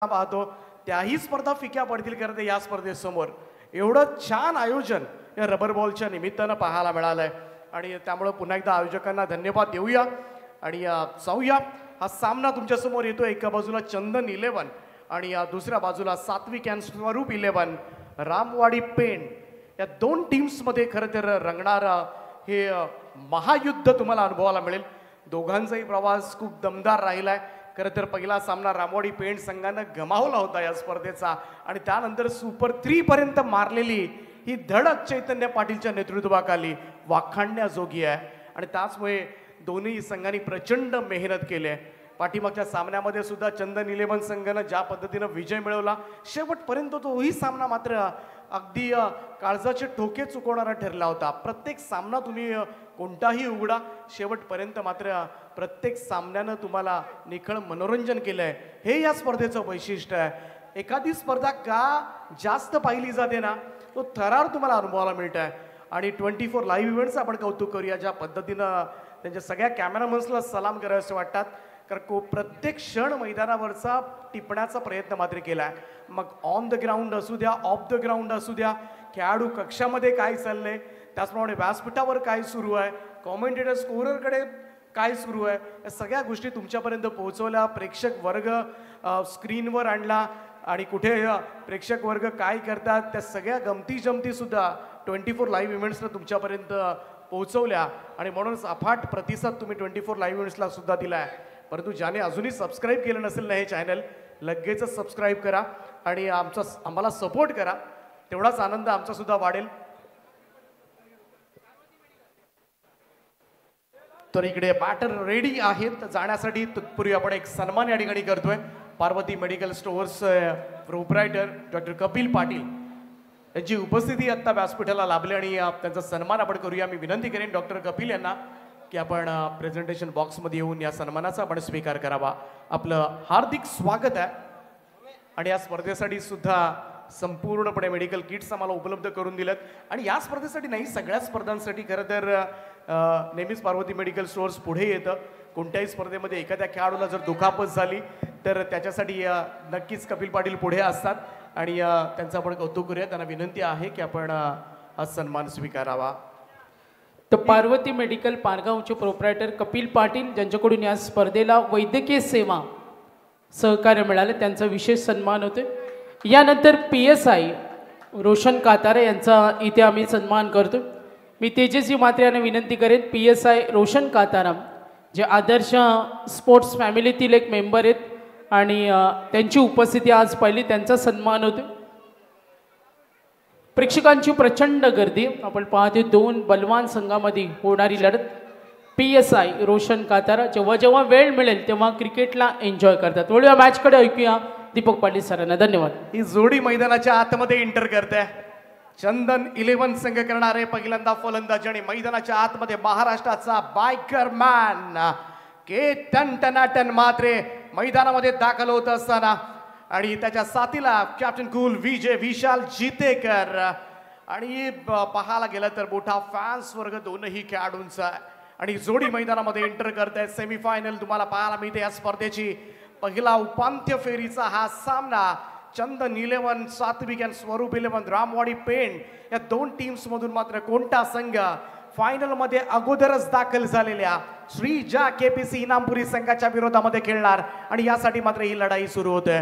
पाहतो त्याही स्पर्धा फिक्या पडतील खरं तर या स्पर्धेसमोर. एवढं छान आयोजन या रबर बॉलच्या निमित्तानं पाहायला मिळालंय आणि त्यामुळे पुन्हा एकदा आयोजकांना धन्यवाद देऊया आणि जाऊया. हा सामना तुमच्यासमोर येतो. एका बाजूला चंदन 11 आणि दुसऱ्या बाजूला सात्विक अँड स्वरूप 11 रामवाडी पेण या दोन टीम्समध्ये खरं तर रंगणारा हे महायुद्ध तुम्हाला अनुभवायला मिळेल. दोघांचाही प्रवास खूप दमदार राहिलाय. खरं तर पहिला सामना रामवाडी पेण संघानं गमावला होता या स्पर्धेचा आणि त्यानंतर सुपर 3 पर्यंत मारलेली ही धडक चैतन्य पाटीलच्या नेतृत्वाखाली वाखाणण्याजोगी आहे आणि त्याचमुळे दोन्ही संघांनी प्रचंड मेहनत केली आहे. पाठीमागच्या सामन्यामध्ये सुद्धा चंदन 11 संघानं ज्या पद्धतीनं विजय मिळवला शेवटपर्यंत तोही सामना मात्र अगदी काळजाचे ठोके चुकवणारा ठरला होता. प्रत्येक सामना तुम्ही कोणताही उघडा शेवटपर्यंत मात्र प्रत्येक सामन्यानं तुम्हाला निखळ मनोरंजन केलंय. हे या स्पर्धेचं वैशिष्ट्य आहे. एखादी स्पर्धा का जास्त पाहिली जाते ना तो थरार तुम्हाला अनुभवायला मिळत आहे आणि 24 लाईव्ह इव्हेंट्स आपण कौतुक करूया ज्या पद्धतीनं त्यांच्या सगळ्या कॅमेरामन्सला सलाम करायचे वाटतात कारण प्रत्येक क्षण मैदानावरचा टिपण्याचा प्रयत्न मात्र केला आहे. मग ऑन द ग्राउंड असू द्या ऑफ द ग्राउंड असू द्या खेळाडू कक्षामध्ये काय चाललंय त्याचप्रमाणे व्यासपीठावर काय सुरू आहे कॉमेंटेटर स्कोररकडे काय सुरू आहे या सगळ्या गोष्टी तुमच्यापर्यंत पोहोचवल्या. प्रेक्षक वर्ग स्क्रीनवर आणला आणि कुठे प्रेक्षक वर्ग काय करतात त्या सगळ्या गमती जमती सुद्धा 24 लाईव्ह इव्हेंट्सनं तुमच्यापर्यंत पोहोचवल्या आणि म्हणूनच अफाट प्रतिसाद तुम्ही 24 लाईव्ह इव्हेंट्सला सुद्धा दिला आहे. परंतु ज्याने अजूनही सबस्क्राईब केलं नसेल ना हे चॅनल लगेचच सबस्क्राईब करा आणि आम्हाला सपोर्ट करा. तेवढाच आनंद आमचा सुद्धा वाढेल. तर इकडे बॅटर रेडी आहेत जाण्यासाठी. तत्पूर्वी आपण एक सन्मान या ठिकाणी करतोय. Parvati medical stores proprietor doctor Kapil Patil यांची उपस्थिती आता व्यासपीठाला लाभली आणि त्यांचा सन्मान आपण करूया. मी विनंती करेन डॉक्टर कपिल यांना की आपण प्रेझेंटेशन बॉक्समध्ये येऊन या सन्मानाचा आपण स्वीकार करावा. आपलं हार्दिक स्वागत आहे आणि या स्पर्धेसाठी सुद्धा संपूर्णपणे मेडिकल किट्स आम्हाला उपलब्ध करून दिलेत आणि या स्पर्धेसाठी नाही सगळ्या स्पर्धांसाठी खरं तर नेहमीच पार्वती मेडिकल स्टोअर्स पुढे येतं. कोणत्याही स्पर्धेमध्ये एखाद्या खेळाडूला जर दुखापत झाली तर त्याच्यासाठी नक्कीच कपिल पाटील पुढे असतात आणि त्यांचं आपण कौतुक करूया. त्यांना विनंती आहे की आपण हा सन्मान स्वीकारावा. तर पार्वती मेडिकल पारगावचे प्रोप्रायटर कपिल पाटील ज्यांच्याकडून या स्पर्धेला वैद्यकीय सेवा सहकार्य मिळाले त्यांचा विशेष सन्मान होते. यानंतर PSI रोशन कातारे यांचा इथे आम्ही सन्मान करतो. मी तेजस्वी मात्रे यांना विनंती करेन PSI रोशन काताराम जे आदर्श स्पोर्ट्स फॅमिलीतील एक मेंबर आहेत आणि त्यांची उपस्थिती आज पहिली त्यांचा सन्मान होतो. प्रेक्षकांची प्रचंड गर्दी आपण पाहते. दोन बलवान संघामध्ये होणारी लढत. PSI रोशन कातारा जेव्हा जेव्हा वेळ मिळेल तेव्हा क्रिकेटला एन्जॉय करतात. वळूया मॅचकडे ऐकूया दीपक पाटील सरांना. धन्यवाद. ही जोडी मैदानाच्या आतमध्ये एंटर करते. चंदन 11 संघ करणारे पहिल्यांदा फलंदाजी आणि मैदानाच्या आतमध्ये महाराष्ट्राचा बायकर मॅन के टन मात्रे मैदानामध्ये दाखल होत असताना आणि त्याच्या साथीला कॅप्टन कूल विशाल जितेकर आणि पाहायला गेलं तर मोठा फॅन्स वर्ग दोनही खेळाडूंचा आणि जोडी मैदानामध्ये एंटर करतायत. सेमीफायनल तुम्हाला पाहायला मिळते या स्पर्धेची. पहिला उपांत्य फेरीचा हा सामना चंदन 11 सात्विक अँड स्वरूप 11 रामवाडी पेण या दोन टीम्स मधून मात्र कोणता संघ फायनल मध्ये अगोदरच दाखल झालेल्या श्रीजा KPC इनामपुरी संघाच्या विरोधामध्ये खेळणार आणि यासाठी मात्र ही लढाई सुरू होते.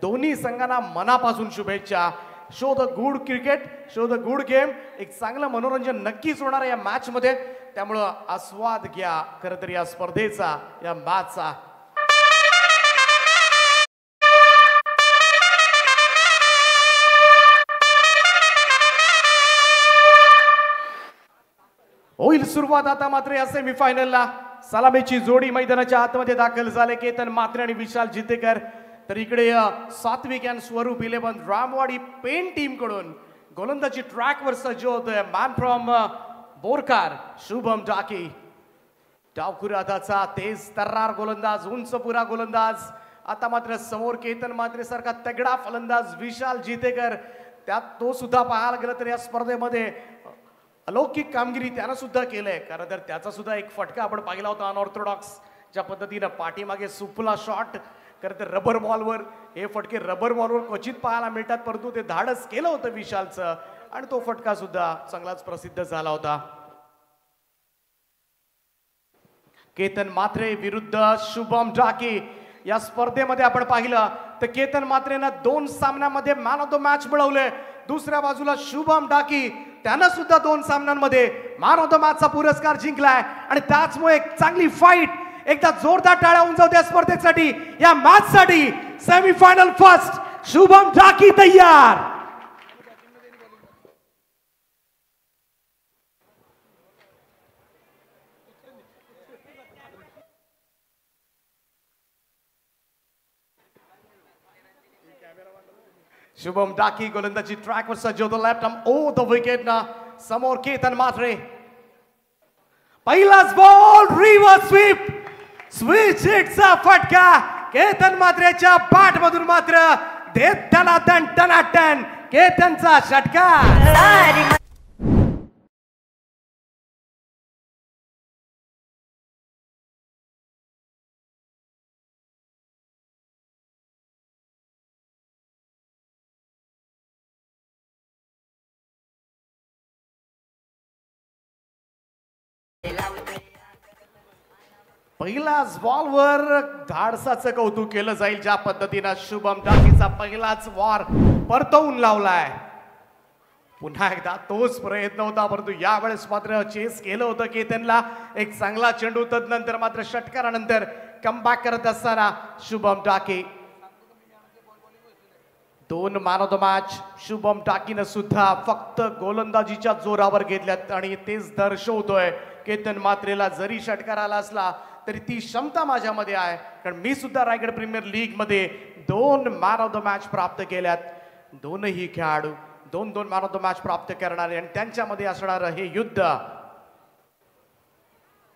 दोन्ही संघांना मनापासून शुभेच्छा. Show the good cricket show the good game. एक चांगलं मनोरंजन नक्कीच होणार आहे या मॅच मध्ये त्यामुळं आस्वाद घ्या खरं तर या स्पर्धेचा या मॅचचा. होईल सुरुवात आता मात्र या सेमीफायनलला. सलामीची जोडी मैदानाच्या आतमध्ये दाखल झाले. केतन मात्रे आणि विशाल जितेकर. तर इकडे सात्विक अँड स्वरूप 11 रामवाडी पेण टीम कडून गोलंदाजी ट्रॅकवर सज्ज होतोय. Man from Borkar Shubham Daki. डावखुरादाचा तेज तर्रार गोलंदाज उंचपुरा गोलंदाज. आता मात्र समोर केतन मात्रे सारखा तगडा फलंदाज विशाल जितेकर. त्यात तो सुद्धा पाहायला गेलं तर या स्पर्धेमध्ये अलौकिक कामगिरी त्यानं सुद्धा केलंय. कारण तर त्याचा सुद्धा एक फटका आपण पाहिला होता अनऑर्थोडॉक्स ज्या पद्धतीनं पाठीमागे सुपला शॉट खरं तर रबर बॉलवर हे फटके रबर बॉलवर क्वचित पाहायला मिळतात, परंतु ते धाडस केलं होतं विशालचं आणि तो फटका सुद्धा चांगलाच प्रसिद्ध झाला होता. केतन मात्रे विरुद्ध शुभम डाके. या स्पर्धेमध्ये आपण पाहिलं तर केतन मात्रेनं 2 सामन्यांमध्ये मॅन ऑफ द मॅच मिळवले. दुसऱ्या बाजूला शुभम डाके त्यानं सुद्धा 2 सामन्यांमध्ये मॅन ऑफ द मॅचचा पुरस्कार जिंकलाय आणि त्याचमुळे एक चांगली फाईट. एकदा जोरदार टाळ्या उंचावते या स्पर्धेसाठी, या मॅच साठी. सेमीफायनल फर्स्ट शुभम डाके तयार. शुभम डाके गोलंदाजी ट्रॅकवर सज्ज होतो. Left arm over the wicket ना समोर केतन मात्रे. पहिलाच बॉल रिव्हर्स स्वीप, स्विच हिटचा फटका केतन मात्रेच्या बॅट मधून मात्र देत त्याला टनाटन केतनचा षटकार. पहिलाच बॉलवर धाडसाचं कौतुक केलं जाईल, ज्या पद्धतीनं शुभम डाकेचा पहिलाच वार परतवून लावलाय. पुन्हा एकदा तोच प्रयत्न होता, परंतु यावेळेस मात्र चेस केलं होतं केतनला. एक चांगला चेंडू, तदनंतर मात्र षटकारानंतर कमबॅक करत असताना Shubham Dake. 2 man of the match Shubham डाकीनं सुद्धा फक्त गोलंदाजीच्या जोरावर घेतल्यात आणि तेच दर्शवतोय केतन मात्रेला जरी षटकार आला असला तरी ती क्षमता माझ्यामध्ये आहे, कारण मी सुद्धा रायगड प्रीमियर लीग मध्ये 2 मॅन ऑफ द मॅच प्राप्त केल्यात. दोनही खेळाडू 2-2 मॅन ऑफ द मॅच प्राप्त करणारे आणि त्यांच्यामध्ये असणार हे युद्ध.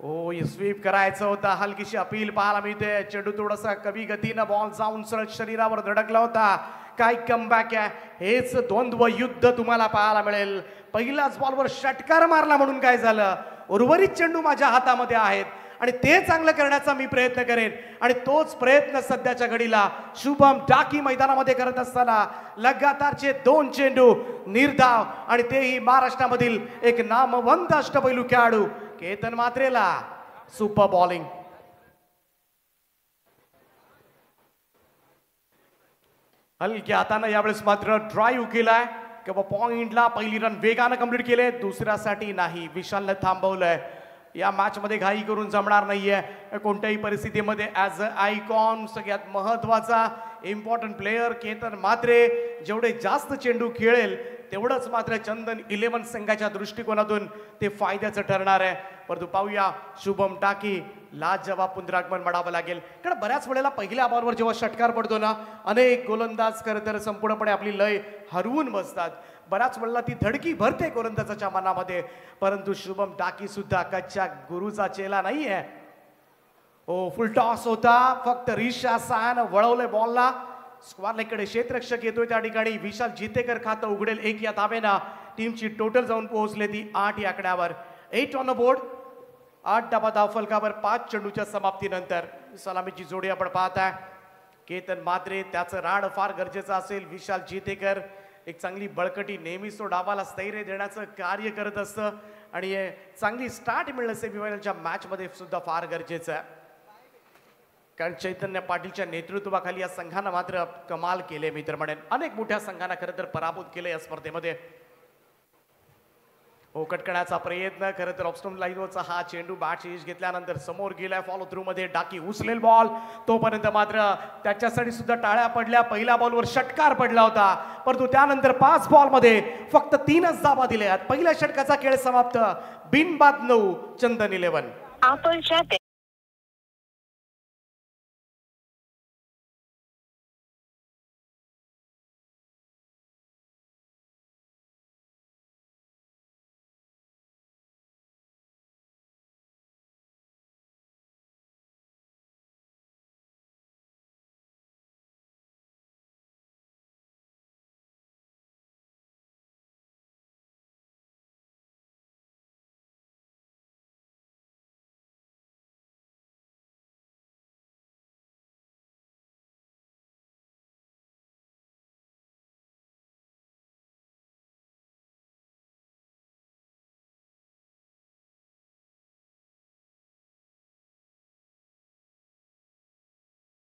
ओ स्वीप करायचं होता, हलकीशी अपील पाहायला मिळते. चेंडू थोडासा कमी गतीनं बॉल जाऊन सरळ शरीरावर धडकला होता. काय कमबॅक आहे, हेच द्वंद्व युद्ध तुम्हाला पाहायला मिळेल. पहिल्याच बॉलवर षटकार मारला म्हणून काय झालं, उर्वरित चेंडू माझ्या हातामध्ये आहेत आणि ते चांगलं करण्याचा मी प्रयत्न करेन आणि तोच प्रयत्न सध्याच्या घडीला शुभम डाके मैदानामध्ये करत असताना लगातारचे 2 चेंडू निर्धाव आणि तेही महाराष्ट्रामधील एक नामवंत अष्टपैलू खेळाडू केतन मात्रेला सुपर बॉलिंग. हलक्या हातानं यावेळेस मात्र ड्राईव्ह केलाय किंवा पॉइंटला पहिली रन वेगानं कंप्लीट केले, दुसऱ्यासाठी नाही. विशालनं थांबवलंय. या मॅच मध्ये घाई करून जमणार नाहीये कोणत्याही परिस्थितीमध्ये. ॲज अ आयकॉन सगळ्यात महत्वाचा इम्पॉर्टंट प्लेयर केतन मात्रे जेवढे जास्त चेंडू खेळेल तेवढंच मात्र चंदन 11 संघाच्या दृष्टिकोनातून ते फायद्याचं ठरणार आहे. परंतु पाहूया शुभम डाके लाजवाब पुनरागमन म्हणावं लागेल, कारण बऱ्याच वेळेला पहिल्या बॉलवर जेव्हा षटकार पडतो ना, अनेक गोलंदाज खरं तर संपूर्णपणे आपली लय हरवून बसतात. बऱ्याच वेळेला ती धडकी भरते गोलंदाजाच्या मनामध्ये, परंतु शुभम डाके सुद्धा कच्च्या गुरुचा चेला नाहीये. ओ फुल टॉस होता, फक्त रिशा सायनं वळवलंय बॉलला. स्क्वेअर लेगकडे क्षेत्ररक्षक येतोय, त्या ठिकाणी विशाल जितेकर खातं उघडेल 1 या धावेनं. टीमची टोटल जाऊन पोहोचले ती 8 या आकड्यावर. 8 ऑन द बोर्ड, 8 डाबा धावफलकावर 5 चेंडूच्या समाप्तीनंतर. सलामीची जोडी आपण पाहताय. केतन मात्रे त्याचं राड फार गरजेचं असेल. विशाल जितेकर एक चांगली बळकटी, नेहमीच तो डावाला स्थैर्य देण्याचं कार्य करत असतं आणि चांगली स्टार्ट मिळणं सेमीफायनलच्या मॅच मध्ये सुद्धा फार गरजेचं आहे, कारण चैतन्य पाटीलच्या नेतृत्वाखाली या संघानं मात्र कमाल केले. मी तर म्हणेन अनेक मोठ्या संघांना खरं तर पराभूत केले या स्पर्धेमध्ये. कटकण्याचा प्रयत्न, खरं तर ऑफस्टोन लाईनवरचा हा चेंडू बॅट एज घेतल्यानंतर समोर गेलाय. फॉलो थ्रू मध्ये डाके उचलेल बॉल, तोपर्यंत मात्र त्याच्यासाठी सुद्धा टाळ्या पडल्या. पहिल्या बॉलवर षटकार पडला होता, परंतु त्यानंतर 5 बॉलमध्ये फक्त 3च धावा दिल्या. पहिल्या षटकाचा खेळ समाप्त. बिनबाद 9 चंदन 11.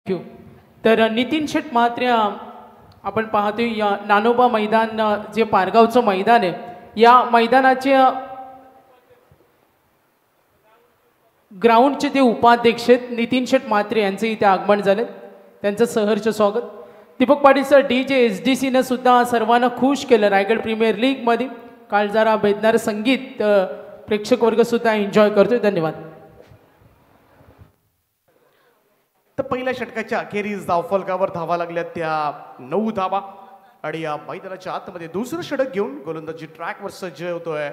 थँक्यू. तर नितीन शेट म्हात्रे आपण पाहतोय या नानोबा मैदान जे पारगावचं मैदान आहे या मैदानाचे ग्राउंडचे ते उपाध्यक्ष आहेत नितीन शेट म्हात्रे यांचे इथे आगमन झाले. त्यांचं सहर्ष स्वागत. दीपक पाटील सर DJSDCनं सुद्धा सर्वांना खुश केलं. रायगड प्रीमियर लीगमध्ये काल जरा भेदणारं संगीत प्रेक्षक वर्ग सुद्धा एन्जॉय करतोय. धन्यवाद. तर पहिल्या षटकाच्या अखेरीस धावफलकावर धावा लागल्या त्या 9 धावा आणि या मैदानाच्या आतमध्ये दुसरं षटक घेऊन गोलंदाजी ट्रॅकवर सज्ज होतोय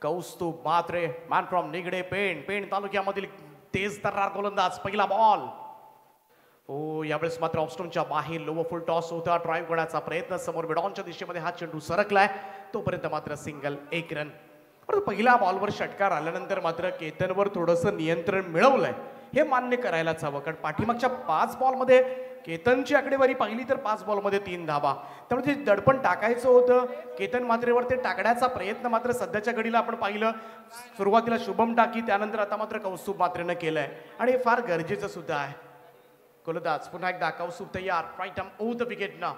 कौस्तुभ म्हात्रे, मॅन फ्रॉम निगडे, पेण तालुक्यामधील तेज तर्रार गोलंदाज. पहिला बॉल हो, यावेळेस मात्र ऑफस्टोनच्या बाहेर लोवर फुल टॉस होता. ड्राईव्ह करण्याचा प्रयत्न समोर मिडॉनच्या दिशेमध्ये हा चेंडू सरकलाय. तोपर्यंत मात्र सिंगल, 1 रन. परंतु पहिल्या बॉलवर षटकार आल्यानंतर मात्र केतनवर थोडंसं नियंत्रण मिळवलंय हे मान्य करायलाच हवं. कारण पाठीमागच्या 5 बॉलमध्ये केतनची आकडेवारी पाहिली तर 5 बॉलमध्ये 3 धावा. त्यामुळे ते दडपण टाकायचं होतं केतन म्हात्रेवर, ते टाकण्याचा प्रयत्न मात्र सध्याच्या घडीला आपण पाहिलं. सुरुवातीला शुभम टाकी, त्यानंतर आता मात्र कौस्तुभ म्हात्रेनं केलंय आणि हे फार गरजेचं सुद्धा आहे. गोलंदाज पुन्हा एकदा कौस्तुभ तयार. Right arm over the wicket ना.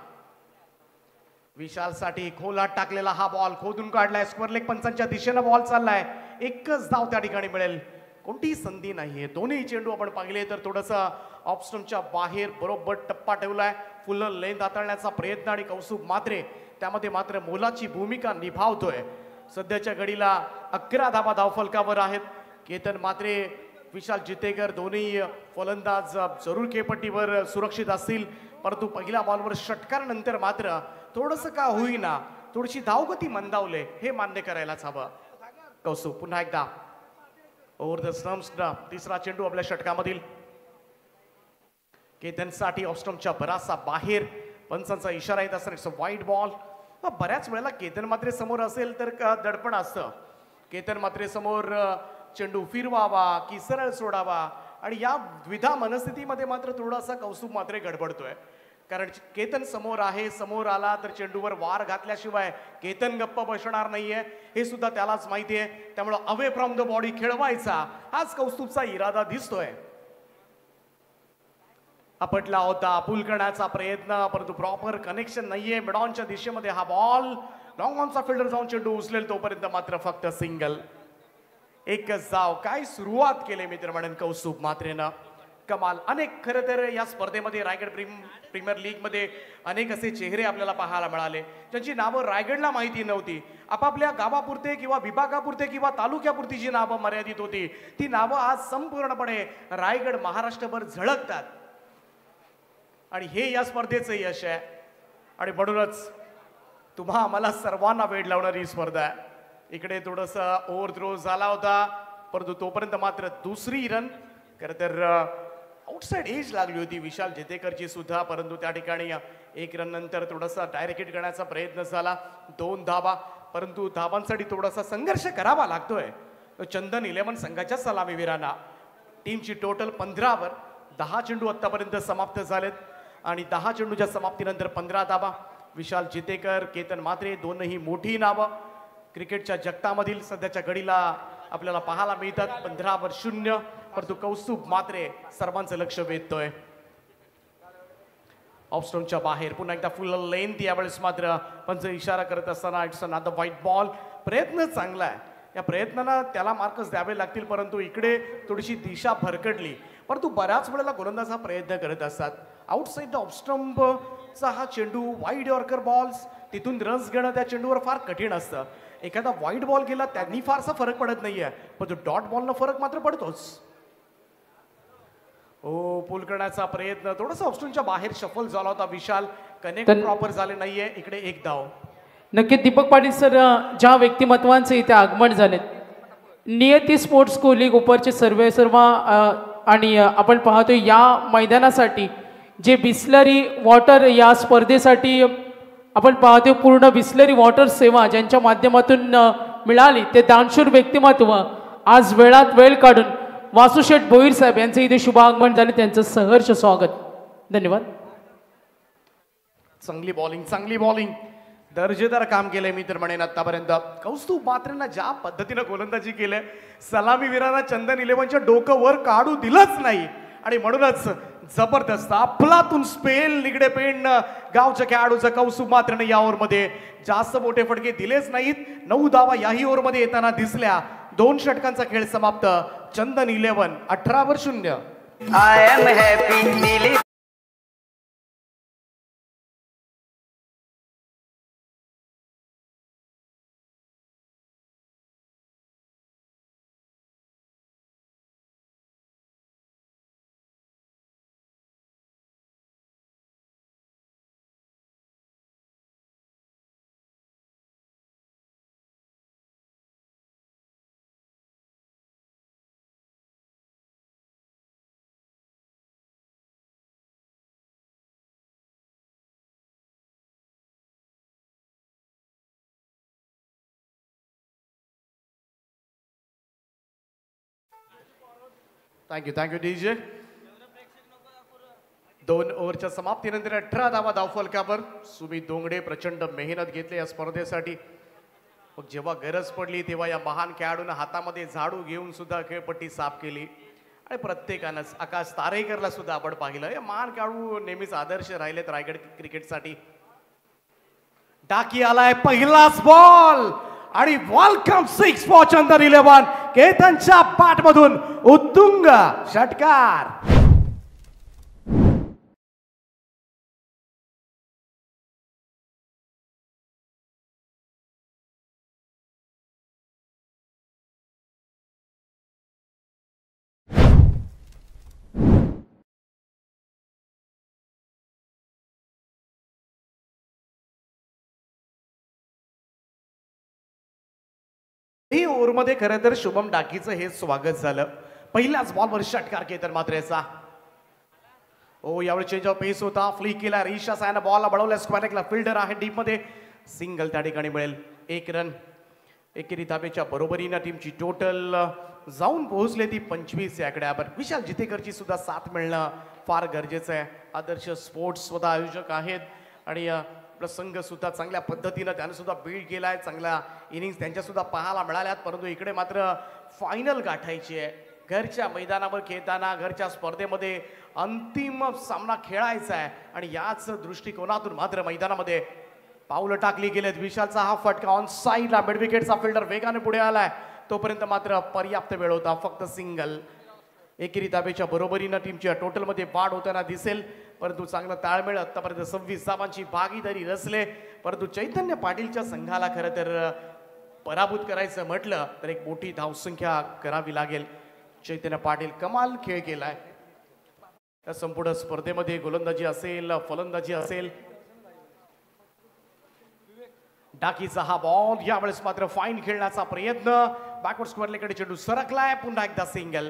विशालसाठी खोलात टाकलेला हा बॉल खोदून काढलाय. स्क्वेअर लेग पंचांच्या दिशेनं बॉल चाललाय. एकच धाव त्या ठिकाणी मिळेल. कोणतीही संधी नाहीये. दोन्ही चेंडू आपण पाहिले तर थोडंसं ऑफस्टोनच्या बाहेर बरोबर टप्पा ठेवलाय. फुल लेंथ हाताळण्याचा प्रयत्न आणि कौस्तुभ म्हात्रे त्यामध्ये मात्र मोलाची भूमिका निभावतोय. सध्याच्या घडीला 11 धावा धावफलकावर आहेत. केतन म्हात्रे, विशाल जितेकर दोन्ही फलंदाज जरूर खेळपट्टीवर सुरक्षित असतील. परंतु पहिल्या बॉलवर षटकारानंतर मात्र थोडंसं का होईना थोडीशी धावगती मंदावले हे मान्य करायलाच हवं. कौस्तुभ पुन्हा एकदा ओव्हर द स्टंप्स. तिसरा चेंडू आपल्या षटकामधील केतनसाठी ऑफस्टम्पच्या बराचसा बाहेर. पंचांचा इशारा येत असताना इट्स अ वाईड बॉल. बऱ्याच वेळेला केतन म्हात्रे समोर असेल तर दडपण असतं. केतन म्हात्रे समोर चेंडू फिरवावा की सरळ सोडावा आणि या द्विधा मनस्थितीमध्ये मात्र थोडासा कौस्तुभ म्हात्रे गडबडतोय. कारण केतन समोर आहे, समोर आला तर चेंडूवर वार घातल्याशिवाय केतन गप्प बसणार नाहीये हे सुद्धा त्यालाच माहिती आहे. त्यामुळे अवे फ्रॉम द बॉडी खेळवायचा हाच कौस्तुभचा इरादा दिसतोय. आपटला होता पूल करण्याचा प्रयत्न परंतु प्रॉपर कनेक्शन नाहीये. मिडॉनच्या दिशेमध्ये हा बॉल. लॉंग ऑनचा फिल्डर जाऊन चेंडू उचलेल तोपर्यंत मात्र फक्त सिंगल. एकच धाव. काय सुरुवात केली मित्र म्हणून कौस्तुभ म्हात्रेनं. कमाल. अनेक खरं तर या स्पर्धेमध्ये रायगड प्रीमियर लीगमध्ये अनेक असे चेहरे आपल्याला पाहायला मिळाले ज्यांची नावं रायगडला माहिती नव्हती. आपापल्या गावापुरते किंवा विभागापुरते किंवा तालुक्यापुरती जी नावं मर्यादित होती ती नावं आज संपूर्णपणे रायगड महाराष्ट्रभर झळकतात आणि हे या स्पर्धेचं यश आहे. आणि म्हणूनच तुम्हा आम्हाला सर्वांना वेळ लावणारी ही स्पर्धा आहे. इकडे थोडंसं ओव्हर थ्रो झाला होता परंतु तोपर्यंत मात्र दुसरी रन. खरं तर आउटसाइड एज लागली होती विशाल जितेकरची सुद्धा परंतु त्या ठिकाणी 1 रन नंतर थोडासा डायरेक्ट हिट करण्याचा प्रयत्न झाला. 2 धावा परंतु धावांसाठी थोडासा संघर्ष करावा लागतोय चंदन 11 संघाच्या सलामीवीरांना. टीमची टोटल 15वर 10 चेंडू आतापर्यंत समाप्त झालेत आणि 10 चेंडूच्या समाप्तीनंतर 15 धावा. विशाल जितेकर, केतन म्हात्रे दोनही मोठी नावं क्रिकेटच्या जगतामधील सध्याच्या घडीला आपल्याला पाहायला मिळतात. 15वर 0 परंतु कौस्तुभ म्हात्रे सर्वांचं लक्ष वेधतोय. ऑफस्टोनच्या बाहेर पुन्हा एकदा फुल लेंथ. यावेळेस मात्र पंच इशारा करत असताना इट्स अनदर व्हाईट बॉल. प्रयत्न चांगला आहे. या प्रयत्नांना त्याला मार्क्स द्यावे लागतील परंतु इकडे थोडीशी दिशा भरकटली. परंतु बऱ्याच वेळेला गोलंदाज हा प्रयत्न करत असतात. आउटसाइड द ऑफस्टंपचा हा चेंडू वाईड यॉर्कर बॉल्स तिथून रन्स घेणं त्या चेंडूवर फार कठीण असतं. एखादा वाईड बॉल गेला त्यांनी फारसा फरक पडत नाहीये पण तो डॉट बॉलनं फरक मात्र पडतोच. ओ पुल करण्याचा प्रयत्न थोडासा ऑप्शनच्या बाहेर शफल झाला होता विशाल. कनेक्ट प्रॉपर झाले नाहीये. इकडे 1 धाव. नक्की दीपक पाटील सर ज्या व्यक्तिमत्वांचे इथे आगमन झाले नियती स्पोर्ट्स को लीग उपरचे सर्व आणि आपण पाहतो या मैदानासाठी जे बिस्लरी वॉटर या स्पर्धेसाठी आपण पाहतो पूर्ण बिस्लरी वॉटर सेवा ज्यांच्या माध्यमातून मिळाली ते दानशूर व्यक्तिमत्व आज वेळात वेळ काढून वासुशेठ भोईर साहेब यांचे इथे शुभ आगमन झाले. त्यांचं सहर्ष स्वागत. धन्यवाद. चांगली बॉलिंग दर्जेदार काम केलंय मी तर म्हणेन आतापर्यंत. कौस्तुभ म्हात्रेंना ज्या पद्धतीनं गोलंदाजी केलंय सलामीवीरांना चंदन 11च्या डोकं वर काढू दिलंच नाही आणि म्हणूनच जबरदस्त अफलातून स्पेल निगडे पेण गावच्या खेळाडूचं कौतुक मात्र या ओव्हरमध्ये जास्त मोठे फटके दिलेच नाहीत. 9 धावा याही ओव्हरमध्ये येताना दिसल्या. 2 षटकांचा खेळ समाप्त. चंदन 11 18-0. I am happy. Thank you DJ. 2 ओव्हरच्या समाप्तीनंतर 18 धावा धावफलकावर. सुमित दोंगडे प्रचंड मेहनत घेतली या स्पर्धेसाठी. मग जेव्हा गरज पडली तेव्हा या महान खेळाडूनं हातामध्ये झाडू घेऊन सुद्धा खेळपट्टी साफ केली. आणि प्रत्येकानंच आकाश तारेकरला सुद्धा आपण पाहिलं. या महान खेळाडू नेहमीच आदर्श राहिलेत रायगड क्रिकेटसाठी. डाकी आलाय, पहिलाच बॉल आणि वेलकम 6 फॉर चंदन 11. केतनच्या पाठमधून उत्तुंग षटकार. ही ओव्हरमध्ये खरं तर शुभम डाकीचं हे स्वागत झालं. पहिल्याच बॉलवर षटकार केतन मात्रेचा. यावेळी चेंज ऑफ पेस होता. फ्लिक केला. ईशा सायनं बॉलला बळवलं. स्क्वॅरेकला फिल्डर आहे डीप मध्ये. सिंगल त्या ठिकाणी मिळेल. 1 रन. एकेरी धाब्याच्या बरोबरीनं टीमची टोटल जाऊन पोहोचले ती 25 या आकड्यावर. विशाल जितेकरची सुद्धा साथ मिळणं फार गरजेचं आहे. आदर्श स्पोर्ट्स स्वतः आयोजक आहेत आणि प्रसंग सुद्धा चांगल्या पद्धतीनं त्याने सुद्धा बिल्ड केलाय. चांगल्या इनिंग्स त्यांच्या सुद्धा पाहायला मिळाल्यात. परंतु इकडे मात्र फायनल गाठायची आहे. घरच्या मैदानावर खेळताना घरच्या स्पर्धेमध्ये अंतिम सामना खेळायचा आहे आणि याच दृष्टिकोनातून मात्र मैदानामध्ये पावलं टाकली गेलेत. विशालचा हा फटका ऑन साईडला. मिड विकेटचा फिल्डर वेगाने पुढे आलाय. तोपर्यंत मात्र पर्याप्त वेळ होता. फक्त सिंगल. एकेरी धाब्याच्या बरोबरीनं टीमच्या टोटलमध्ये वाढ होताना दिसेल. परंतु चांगला ताळमेळ. आतापर्यंत 26 धावांची भागीदारी रचले. परंतु चैतन्य पाटीलच्या संघाला खरं तर पराभूत करायचं म्हटलं तर एक मोठी धावसंख्या करावी लागेल. चैतन्य पाटील कमाल खेळ केलाय या संपूर्ण स्पर्धेमध्ये. गोलंदाजी असेल फलंदाजी असेल. डाकीचा हा बॉल यावेळेस मात्र फाईन खेळण्याचा प्रयत्न. बॅकवर्ड स्क्वेअरलेकडे चेंडू सरकलाय. पुन्हा एकदा सिंगल.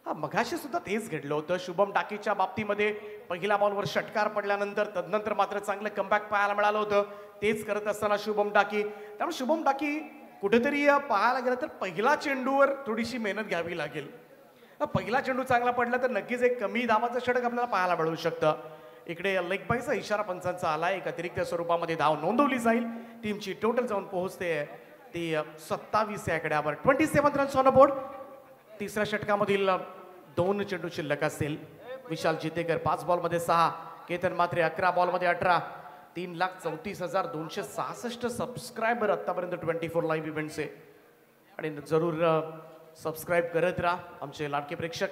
मगाशी सुद्धा तेच घडलं होतं शुभम डाकीच्या बाबतीमध्ये. पहिल्या बॉलवर षटकार पडल्यानंतर तदनंतर मात्र चांगलं कमबॅक पाहायला मिळालं होतं. तेच करत असताना शुभम डाकी. त्यामुळे शुभम डाकी कुठेतरी पाहायला गेलं तर पहिला चेंडूवर थोडीशी मेहनत घ्यावी लागेल. पहिला चेंडू चांगला पडला तर नक्कीच एक कमी धावाचं षटक आपल्याला पाहायला मिळू शकतं. इकडे लेग बायचा इशारा पंचांचा आला. एक अतिरिक्त स्वरूपामध्ये धाव नोंदवली जाईल. टीमची टोटल जाऊन पोहोचते ती 27 या आकड्यावर. 27 रन्स ऑन बोर्ड. तिसऱ्या षटकामधील 2 चेंडू शिल्लक असतील. विशाल जितेकर 5 बॉलमध्ये 6. केतन मात्रे 11 बॉलमध्ये 18. 3,34,266 सबस्क्रायबर आतापर्यंत 24 लाईव्ह इव्हेंटचे. आणि जरूर सबस्क्राईब करत राहा आमचे लाडके प्रेक्षक.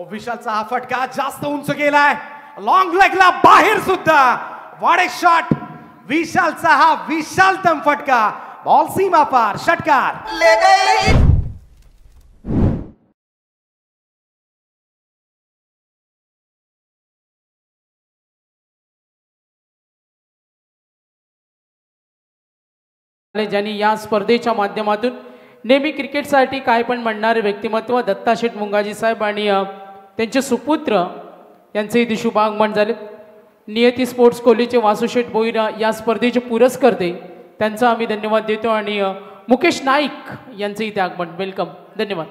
विशालचा हा फटका जास्त उंच गेलाय. लॉंग लेगला बाहेर सुद्धा. वाडे शॉट. विशालचा हा विशालतम फटका. बॉल सीमा पार. षटकार. ज्यांनी या स्पर्धेच्या माध्यमातून नेहमी क्रिकेटसाठी काय पण म्हणणारे व्यक्तिमत्व दत्ता शेठ मुंगाजी साहेब आणि त्यांचे सुपुत्र यांचे इथे शुभागमन झाले. नियती स्पोर्ट्स कोहलीचे वासुशेठ बोईरा या स्पर्धेचे पुरस्कर्ते त्यांचा आम्ही धन्यवाद देतो. आणि मुकेश नाईक यांचे इथे आगमन. वेलकम. धन्यवाद.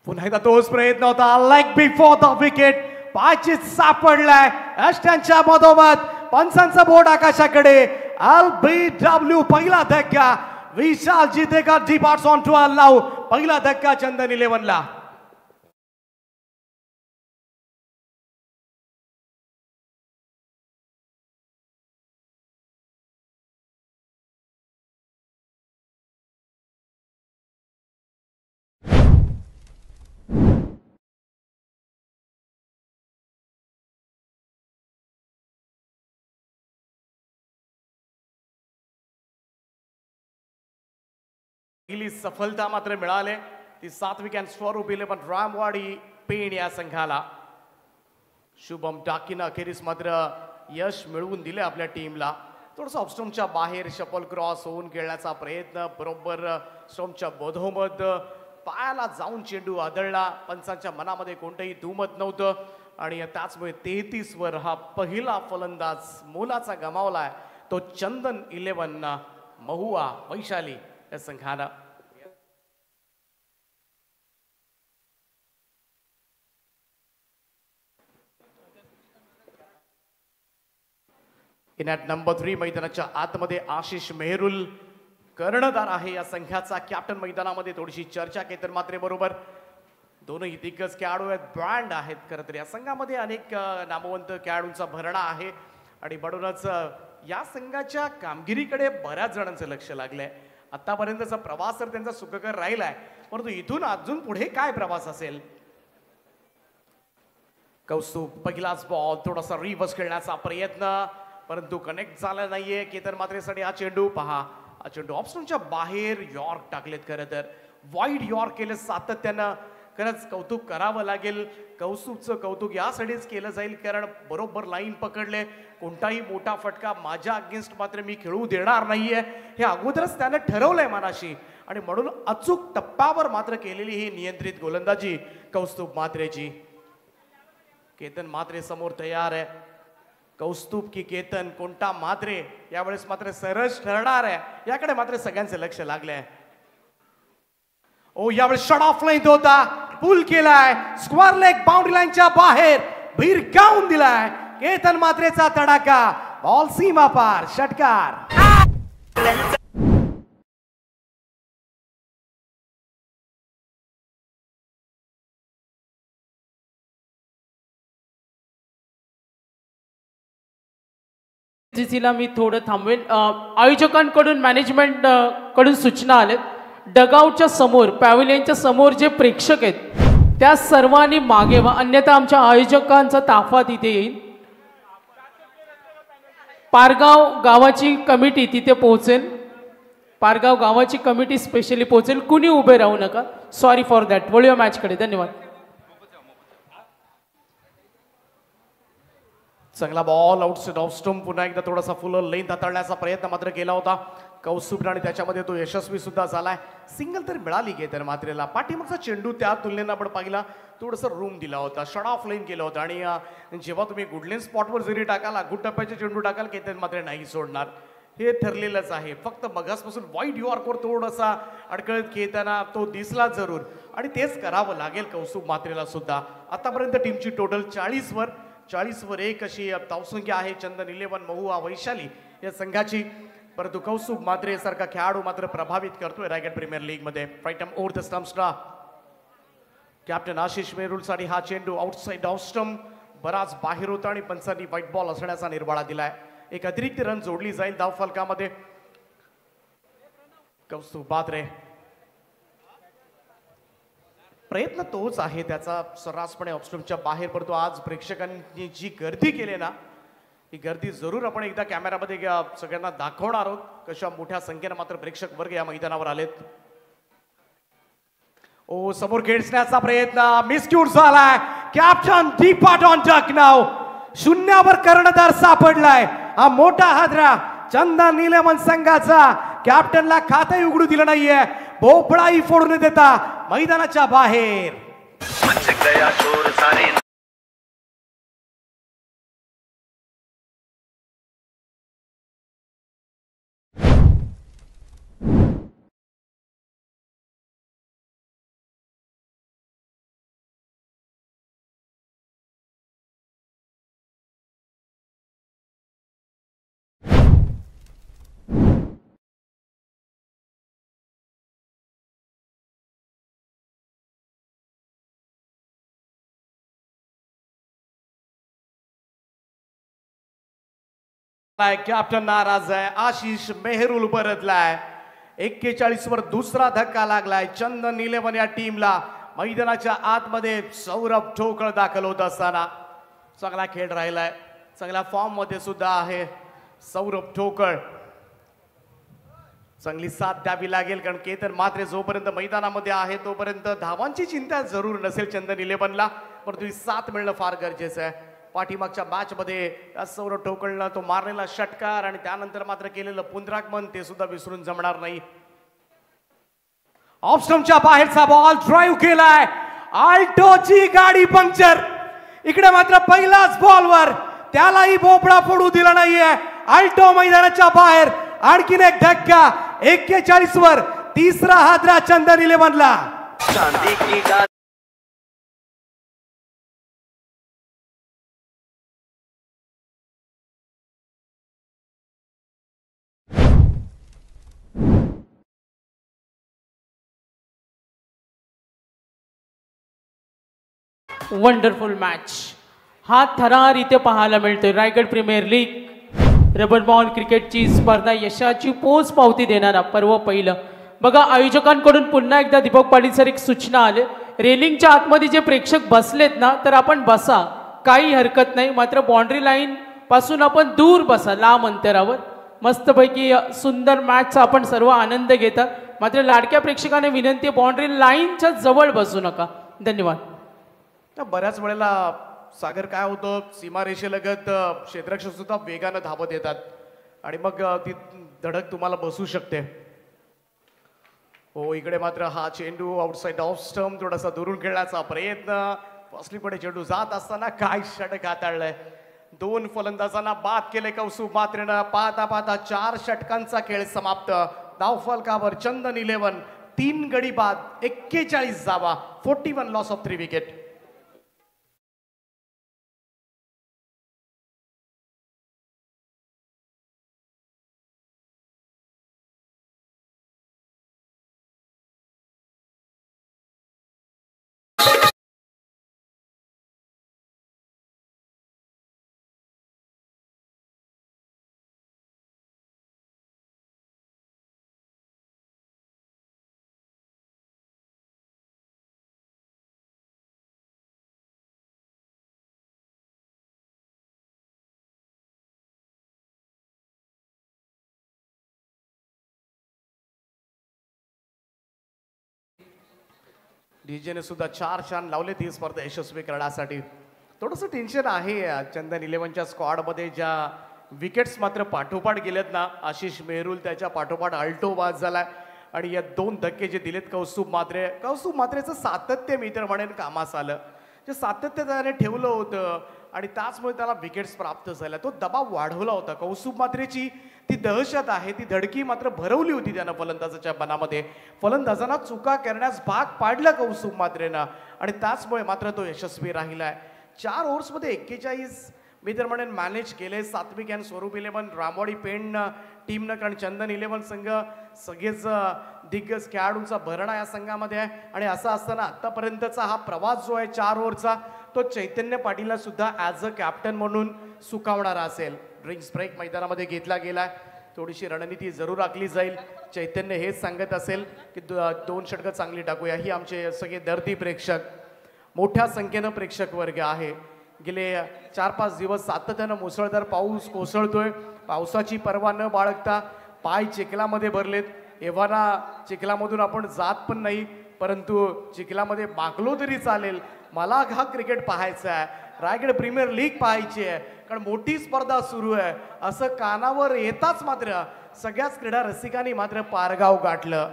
पुन्हा एकदा तोच प्रयत्न होता. Leg before the wicket. पायचीत सापडलाय. अष्टांच्या मधोमध पंचांचा बोर्ड आकाशाकडे. LBW पहिला धक्का. Vishal Jitekar departs on two now. पहिला धक्का चंदन 11 ला. पहिली सफलता मात्र मिळाले ती सात्विक अँड स्वरूप 11 रामवाडी पेण या संघाला. शुभम टाकीनं अखेरीस मात्र यश मिळवून दिले आपल्या टीमला. थोडंसं ऑफस्टॉमच्या बाहेर शपल क्रॉस होऊन खेळण्याचा प्रयत्न, बरोबर स्टॉमच्या मधोमध पायाला जाऊन चेंडू आदळला. पंचांच्या मनामध्ये कोणतंही दुमत नव्हतं आणि त्याचमुळे 33 वर हा पहिला फलंदाज मोलाचा गमावलाय तो चंदन 11 महुआ वैशाली या संघानं. इन ॲट नंबर 3 मैदानाच्या आतमध्ये आशिष मेहरुल कर्णधार आहे या संघाचा. कॅप्टन मैदानामध्ये थोडीशी चर्चा केतन मात्रे बरोबर. दोनही दिग्गज खेळाडू आहेत, ब्रँड आहेत. खरं तर या संघामध्ये अनेक नामवंत खेळाडूंचा भरणा आहे आणि म्हणूनच या संघाच्या कामगिरीकडे बऱ्याच जणांचं लक्ष लागलंय. आतापर्यंतचा प्रवास तर त्यांचा सुखकर राहिलाय, परंतु इथून अजून पुढे काय प्रवास असेल. कौस्तुभ पहिलाच बॉल, थोडासा रिव्हर्स खेळण्याचा प्रयत्न, परंतु कनेक्ट झाला नाहीये. केतन मात्रेसाठी हा चेंडू पहा, हा चेंडू ऑप्शनच्या बाहेर यॉर्क टाकलेत. खरं तर वाईड यॉर्क केलं सातत्यानं. खरंच कौतुक करावं लागेल. कौस्तुभचं कौतुक यासाठीच केलं जाईल कारण बरोबर लाईन पकडले. कोणताही मोठा फटका माझ्या अगेन्स्ट मात्र मी खेळू देणार नाहीये हे अगोदरच त्यानं ठरवलंय मनाशी आणि म्हणून अचूक टप्प्यावर मात्र केलेली ही नियंत्रित गोलंदाजी कौस्तुभ मात्रेची. केतन मात्रे समोर तयार आहे. कौस्तुभ की केतन, कोणता मात्रे यावेळेस मात्र सरस ठरणार आहे याकडे मात्र सगळ्यांचं लक्ष लागलंय. ओ यावेळेस शॉट ऑफ लाईन होता, पुल केलाय, स्क्वेअर लेग बाउंड्री लाईनच्या बाहेर भिरकावून दिलाय. केतन मात्रेचा तडाखा, बॉल सीमा पार, षटकार. मी थोडं थांबवेल. आयोजकांकडून मॅनेजमेंट कडून सूचना आल्यात. डगआउटच्या समोर, पॅव्हिलियनच्या समोर जे प्रेक्षक आहेत त्या सर्वांनी मागे व्हा, अन्यथा आमच्या आयोजकांचा ताफा तिथे येईल. पारगाव गावाची कमिटी तिथे पोहोचेल. पारगाव गावाची कमिटी स्पेशली पोहोचेल. कुणी उभे राहू नका. Sorry for that. वळूया मॅचकडे. धन्यवाद. चांगला बॉल आउटसाइड ऑफ स्टंप. पुन्हा एकदा थोडासा फुल लेंथ हाताळण्याचा प्रयत्न मात्र केला होता कौस्तुभ आणि त्याच्यामध्ये तो यशस्वी सुद्धा झालाय. सिंगल तर मिळाली केतन मात्रेला. पाठीमागचा चेंडू त्या तुलनेनं आपण पाहिला थोडंसं रूम दिला होता, शॉट ऑफ लाईन केलं होतं आणि जेव्हा तुम्ही गुडलेन स्पॉटवर जरी टाकाल, गुड टप्प्याचे चेंडू टाकाल, केतन मात्र नाही सोडणार. हे ठरलेलंच आहे. फक्त मगासपासून वाईड यॉर्कवर थोडासा अडकळत घेताना तो दिसला जरूर आणि तेच करावं लागेल कौस्तुभ मात्रेला सुद्धा. आतापर्यंत टीमची टोटल 40 वर 1 अशी धावसंख्या आहे चंदन 11 महुआ वैशाली या संघाची. परंतु कौस्तुभ मात्रे सारखा खेळाडू मात्र प्रभावित करतोय रायगड प्रीमियर लीग मध्ये. राईट आर्म ओव्हर द स्टंप्सला कॅप्टन आशिष मेहरुल साठी हा चेंडू आउटसाइड ऑफ स्टंप बराच बाहेर होता आणि पंचांनी व्हाईट बॉल असण्याचा निर्वाळा दिलाय. एक अतिरिक्त रन जोडली जाईल धाव फलकामध्ये. कौस्तुभ मात्रे प्रयत्न तोच आहे त्याचा सर्रासपणे ऑफस्टंपच्या बाहेर, परंतु आज प्रेक्षकांनी जी गर्दी केली ना, ही गर्दी जरूर आपण एकदा कॅमेरामध्ये सगळ्यांना दाखवणार आहोत कशा मोठ्या संख्येने मात्र प्रेक्षक वर्ग या मैदानावर आलेत. ओ समोर खेचण्याचा प्रयत्न मिसक्यूट झालाय. कॅप्टन डीपार्ट ऑन डक नाव. शून्यावर कर्णधार सापडलाय. हा मोठा हादरा चंदन 11 संघाचा. कॅप्टनला खातही उघडू दिलं नाहीये. भोपळाही फोडून देता मैदानाच्या बाहेर. कॅप्टन नाराज आहे. आशिष मेहरुल परतलाय. 41 वर दुसरा धक्का लागलाय चंदन 11 या टीमला. मैदानाच्या आतमध्ये सौरभ ठोकळ दाखल होत असताना चांगला खेळ राहिलाय. चांगल्या फॉर्म मध्ये सुद्धा आहे सौरभ ठोकळ. चांगली साथ द्यावी लागेल, कारण केतन मात्रे जोपर्यंत मैदानामध्ये आहे तोपर्यंत धावांची चिंता जरूर नसेल चंदन 11ला, परंतु ही साथ मिळणं फार गरजेचं आहे. पाठीमागच्या मॅचमध्ये सौरव ठोकळनं तो मारलेला षटकार आणि त्यानंतर मात्र केलेलं पुनरागमन ते सुद्धा विसरून जमणार नाही. ऑफ स्टंपच्या बाहेरचा बॉल ड्राईव्ह केलाय, आल्टोची गाडी पंक्चर. इकडे मात्र पहिलाच बॉलवर त्यालाही भोपळा फोडू दिला नाहीये. आल्टो मैदानाच्या बाहेर. आणखीन एक धक्का. 41 वर तिसरा हादरा चंदन 11ला. चांदी की गाड़ी वंडरफुल मॅच हा थरार इथे पाहायला मिळतोय. Raigad premier league rubber ball क्रिकेटची स्पर्धा यशाची पोच पावती देणारा पर्व पहिलं. बघा, आयोजकांकडून पुन्हा एकदा दीपक पाटील सर एक सूचना आले, रेलिंगच्या आतमध्ये जे प्रेक्षक बसलेत ना, तर आपण बसा, काही हरकत नाही, मात्र बाउंड्री लाईन पासून आपण दूर बसा, लांब अंतरावर. मस्तपैकी सुंदर मॅचचा आपण सर्व आनंद घेतात. मात्र लाडक्या प्रेक्षकांना विनंती, बाउंड्री लाईनच्या जवळ बसू नका. धन्यवाद. बऱ्याच वेळेला सागर काय होतं, सीमारेषेलगत क्षेत्ररक्षक सुद्धा वेगानं धावत येतात आणि मग ती धडक तुम्हाला बसू शकते. हो, इकडे मात्र हा चेंडू आउटसाइड ऑफ स्टंप थोडासा दुरून खेळण्याचा प्रयत्न. फसलीपणे चेंडू जात असताना काय षटक हाताळलंय. 2 फलंदाजांना बाद केले कौस्तुभ मात्रेनं. पाहता पाहता 4 षटकांचा खेळ समाप्त. धावफलकावर चंदन 11 3 गडी बाद, 41 धावा, 41 लॉस ऑफ 3 विकेट. डीजेने सुद्धा 4 छान लावले ती स्पर्धा यशस्वी करण्यासाठी. थोडंसं टेन्शन आहे चंदन 11च्या स्क्वॉडमध्ये. ज्या विकेट्स मात्र पाठोपाठ गेलेत ना, आशिष मेहरुल त्याच्या पाठोपाठ अल्टो बाद झालाय आणि या 2 धक्के जे दिलेत कौस्तुभ मात्रेचं सातत्य मी तर म्हणेन कामास आलं. जे सातत्य त्याने ठेवलं होतं आणि त्याचमुळे त्याला विकेट्स प्राप्त झाल्या. तो दबाव वाढवला होता. कौस्तुभ मात्रेची ती दहशत आहे, ती धडकी मात्र भरवली होती त्यानं फलंदाजाच्या मनामध्ये. फलंदाजांना चुका करण्यास भाग पाडलं कौस्तुभ मात्रेनं आणि त्याचमुळे मात्र तो यशस्वी राहिलाय. 4 ओव्हर्समध्ये 41 मी तर म्हणेन मॅनेज केले. सात्विक अँड स्वरूप 11, रामवाडी पेण टीमनं, कारण चंदन 11 संघ सगळेच दिग्गज खेळाडूंचा भरणा या संघामध्ये आहे आणि असं असताना आतापर्यंतचा हा प्रवास जो आहे 4 ओव्हरचा, तो चैतन्य पाटीलला सुद्धा ॲज अ कॅप्टन म्हणून सुकावणारा असेल. ड्रिंक्स ब्रेक मैदानामध्ये घेतला गेलाय. थोडीशी रणनीती जरूर आखली जाईल. चैतन्य हेच सांगत असेल की 2 षटकं चांगली टाकूया. ही आमचे सगळे दर्दी प्रेक्षक, मोठ्या संख्येनं प्रेक्षक वर्ग आहे. गेले 4-5 दिवस सातत्यानं मुसळधार पाऊस कोसळतोय. पावसाची पर्वा न बाळगता पाय चिखलामध्ये भरलेत. एव्हाना चिखलामधून आपण जात पण नाही, परंतु चिखलामध्ये मागलो तरी चालेल. मला हा क्रिकेट पाहायचा आहे, रायगड प्रीमियर लीग पाहायची आहे, कारण मोठी स्पर्धा सुरू आहे असं कानावर येताच मात्र सगळ्याच क्रीडा रसिकांनी मात्र पारगाव गाठलं.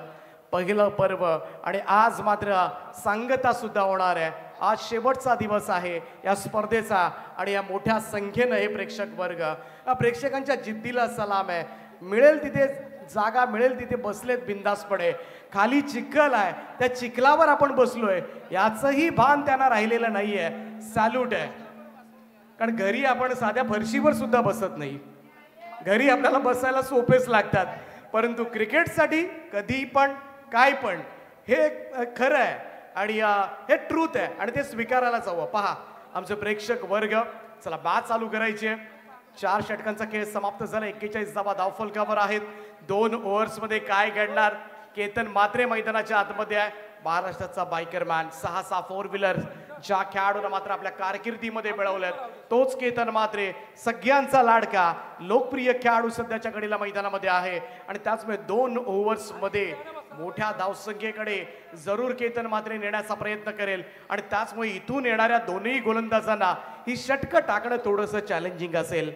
पहिलं पर्व आणि आज मात्र सांगता सुद्धा होणार आहे. आज शेवटचा दिवस आहे या स्पर्धेचा आणि या मोठ्या संख्येनं हे प्रेक्षक वर्ग, या प्रेक्षकांच्या जिद्दीला सलाम आहे. मिळेल तिथे जागा मिळेल तिथे बसलेत बिंदासपणे. खाली चिखल आहे, त्या चिखलावर आपण बसलोय याचंही भान त्यांना राहिलेलं नाहीये. सॅल्यूट आहे. कारण घरी आपण साध्या फरशीवर सुद्धा बसत नाही. घरी आपल्याला बसायला सोपेच लागतात, परंतु क्रिकेटसाठी कधी पण काय पण हे खरं आहे आणि हे ट्रूथ आहे आणि ते स्वीकारायला जावं. पहा आमचे प्रेक्षक वर्ग. चला मॅच चालू करायची आहे. 4 षटकांचा खेळ समाप्त झाला. 41 धावा धावफलकावर आहेत. 2 ओव्हर्समध्ये काय घडणार. केतन मात्रे मैदानाच्या आतमध्ये आहे. महाराष्ट्राचा बायकर मॅन, 6 4 व्हीलर ज्या खेळाडूंना मात्र आपल्या कारकिर्दीमध्ये मिळवल्यात तोच केतन म्हात्रे, सगळ्यांचा लाडका लोकप्रिय खेळाडू सध्याच्या घडीला मैदानामध्ये आहे आणि त्याचमुळे 2 ओव्हर्समध्ये मोठ्या धावसंख्येकडे जरूर केतन म्हात्रे नेण्याचा प्रयत्न करेल आणि त्याचमुळे इथून येणाऱ्या दोन्ही गोलंदाजांना ही षटकं टाकणं थोडंसं चॅलेंजिंग असेल.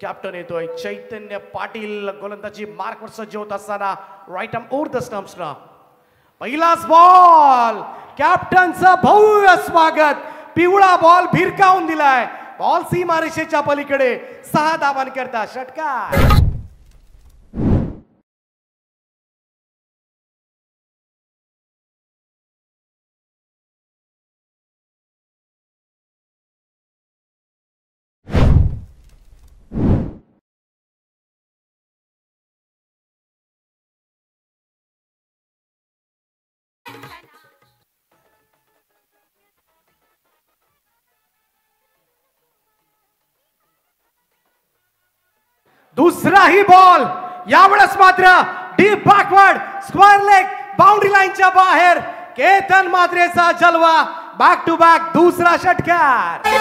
कॅप्टन येतोय चैतन्य पाटील, गोलंदाजी मार्कवर सज्ज होत असताना राईट आर्म ओव्हर द स्टंप्सना पहिलाच बॉल, कॅप्टनचं भव्य स्वागत, पिवळा बॉल भिरकावून दिलाय, बॉल सीमारेषेच्या पलीकडे 6 धावांकरता षटकार. दुसराही बॉल, यावेळेस मात्र deep backward square leg boundary लाईनच्या बाहेर केतन म्हात्रेचा जलवा, बॅक टू बॅक दुसरा षटकार.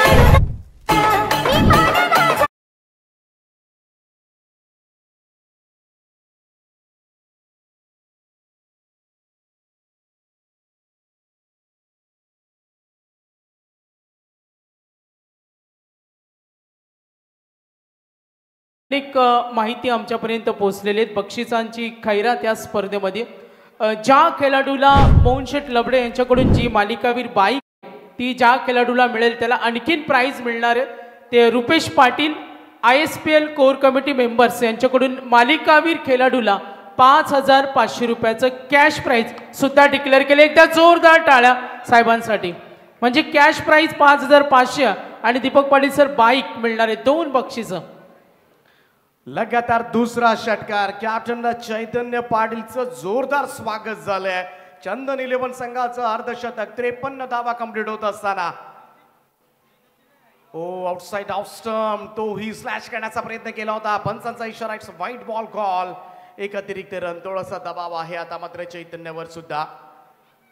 एक माहिती आमच्यापर्यंत पोहोचलेली आहेत बक्षिसांची खैरात या स्पर्धेमध्ये. ज्या खेळाडूला मोहनशेठ लबडे यांच्याकडून जी मालिकावीर बाईक ती ज्या खेळाडूला मिळेल त्याला आणखीन प्राइज मिळणार आहे. ते Rupesh Patil ISPL core committee members यांच्याकडून मालिकावीर खेळाडूला 5,500 रुपयाचं कॅश प्राइज सुद्धा डिक्लेअर केले. एकदा जोरदार टाळ्या साहेबांसाठी. म्हणजे कॅश प्राइज 5,500 आणि दीपक पाटील सर बाईक मिळणार आहे, 2 बक्षिसं. लगातार दुसरा षटकार, कॅप्टन चैतन्य पाटीलचं जोरदार स्वागत झालंय. चंदन 11 संघाचं अर्धशतक 53 धावा कंप्लीट होत असताना आउटसाइड ऑफ स्टंप, तोही स्लॅश करण्याचा प्रयत्न केला होता. पंचांचा इशारा, इट्स व्हाईट बॉल कॉल. एक अतिरिक्त रन, थोडासा दबाव आहे आता मात्र चैतन्यावर सुद्धा.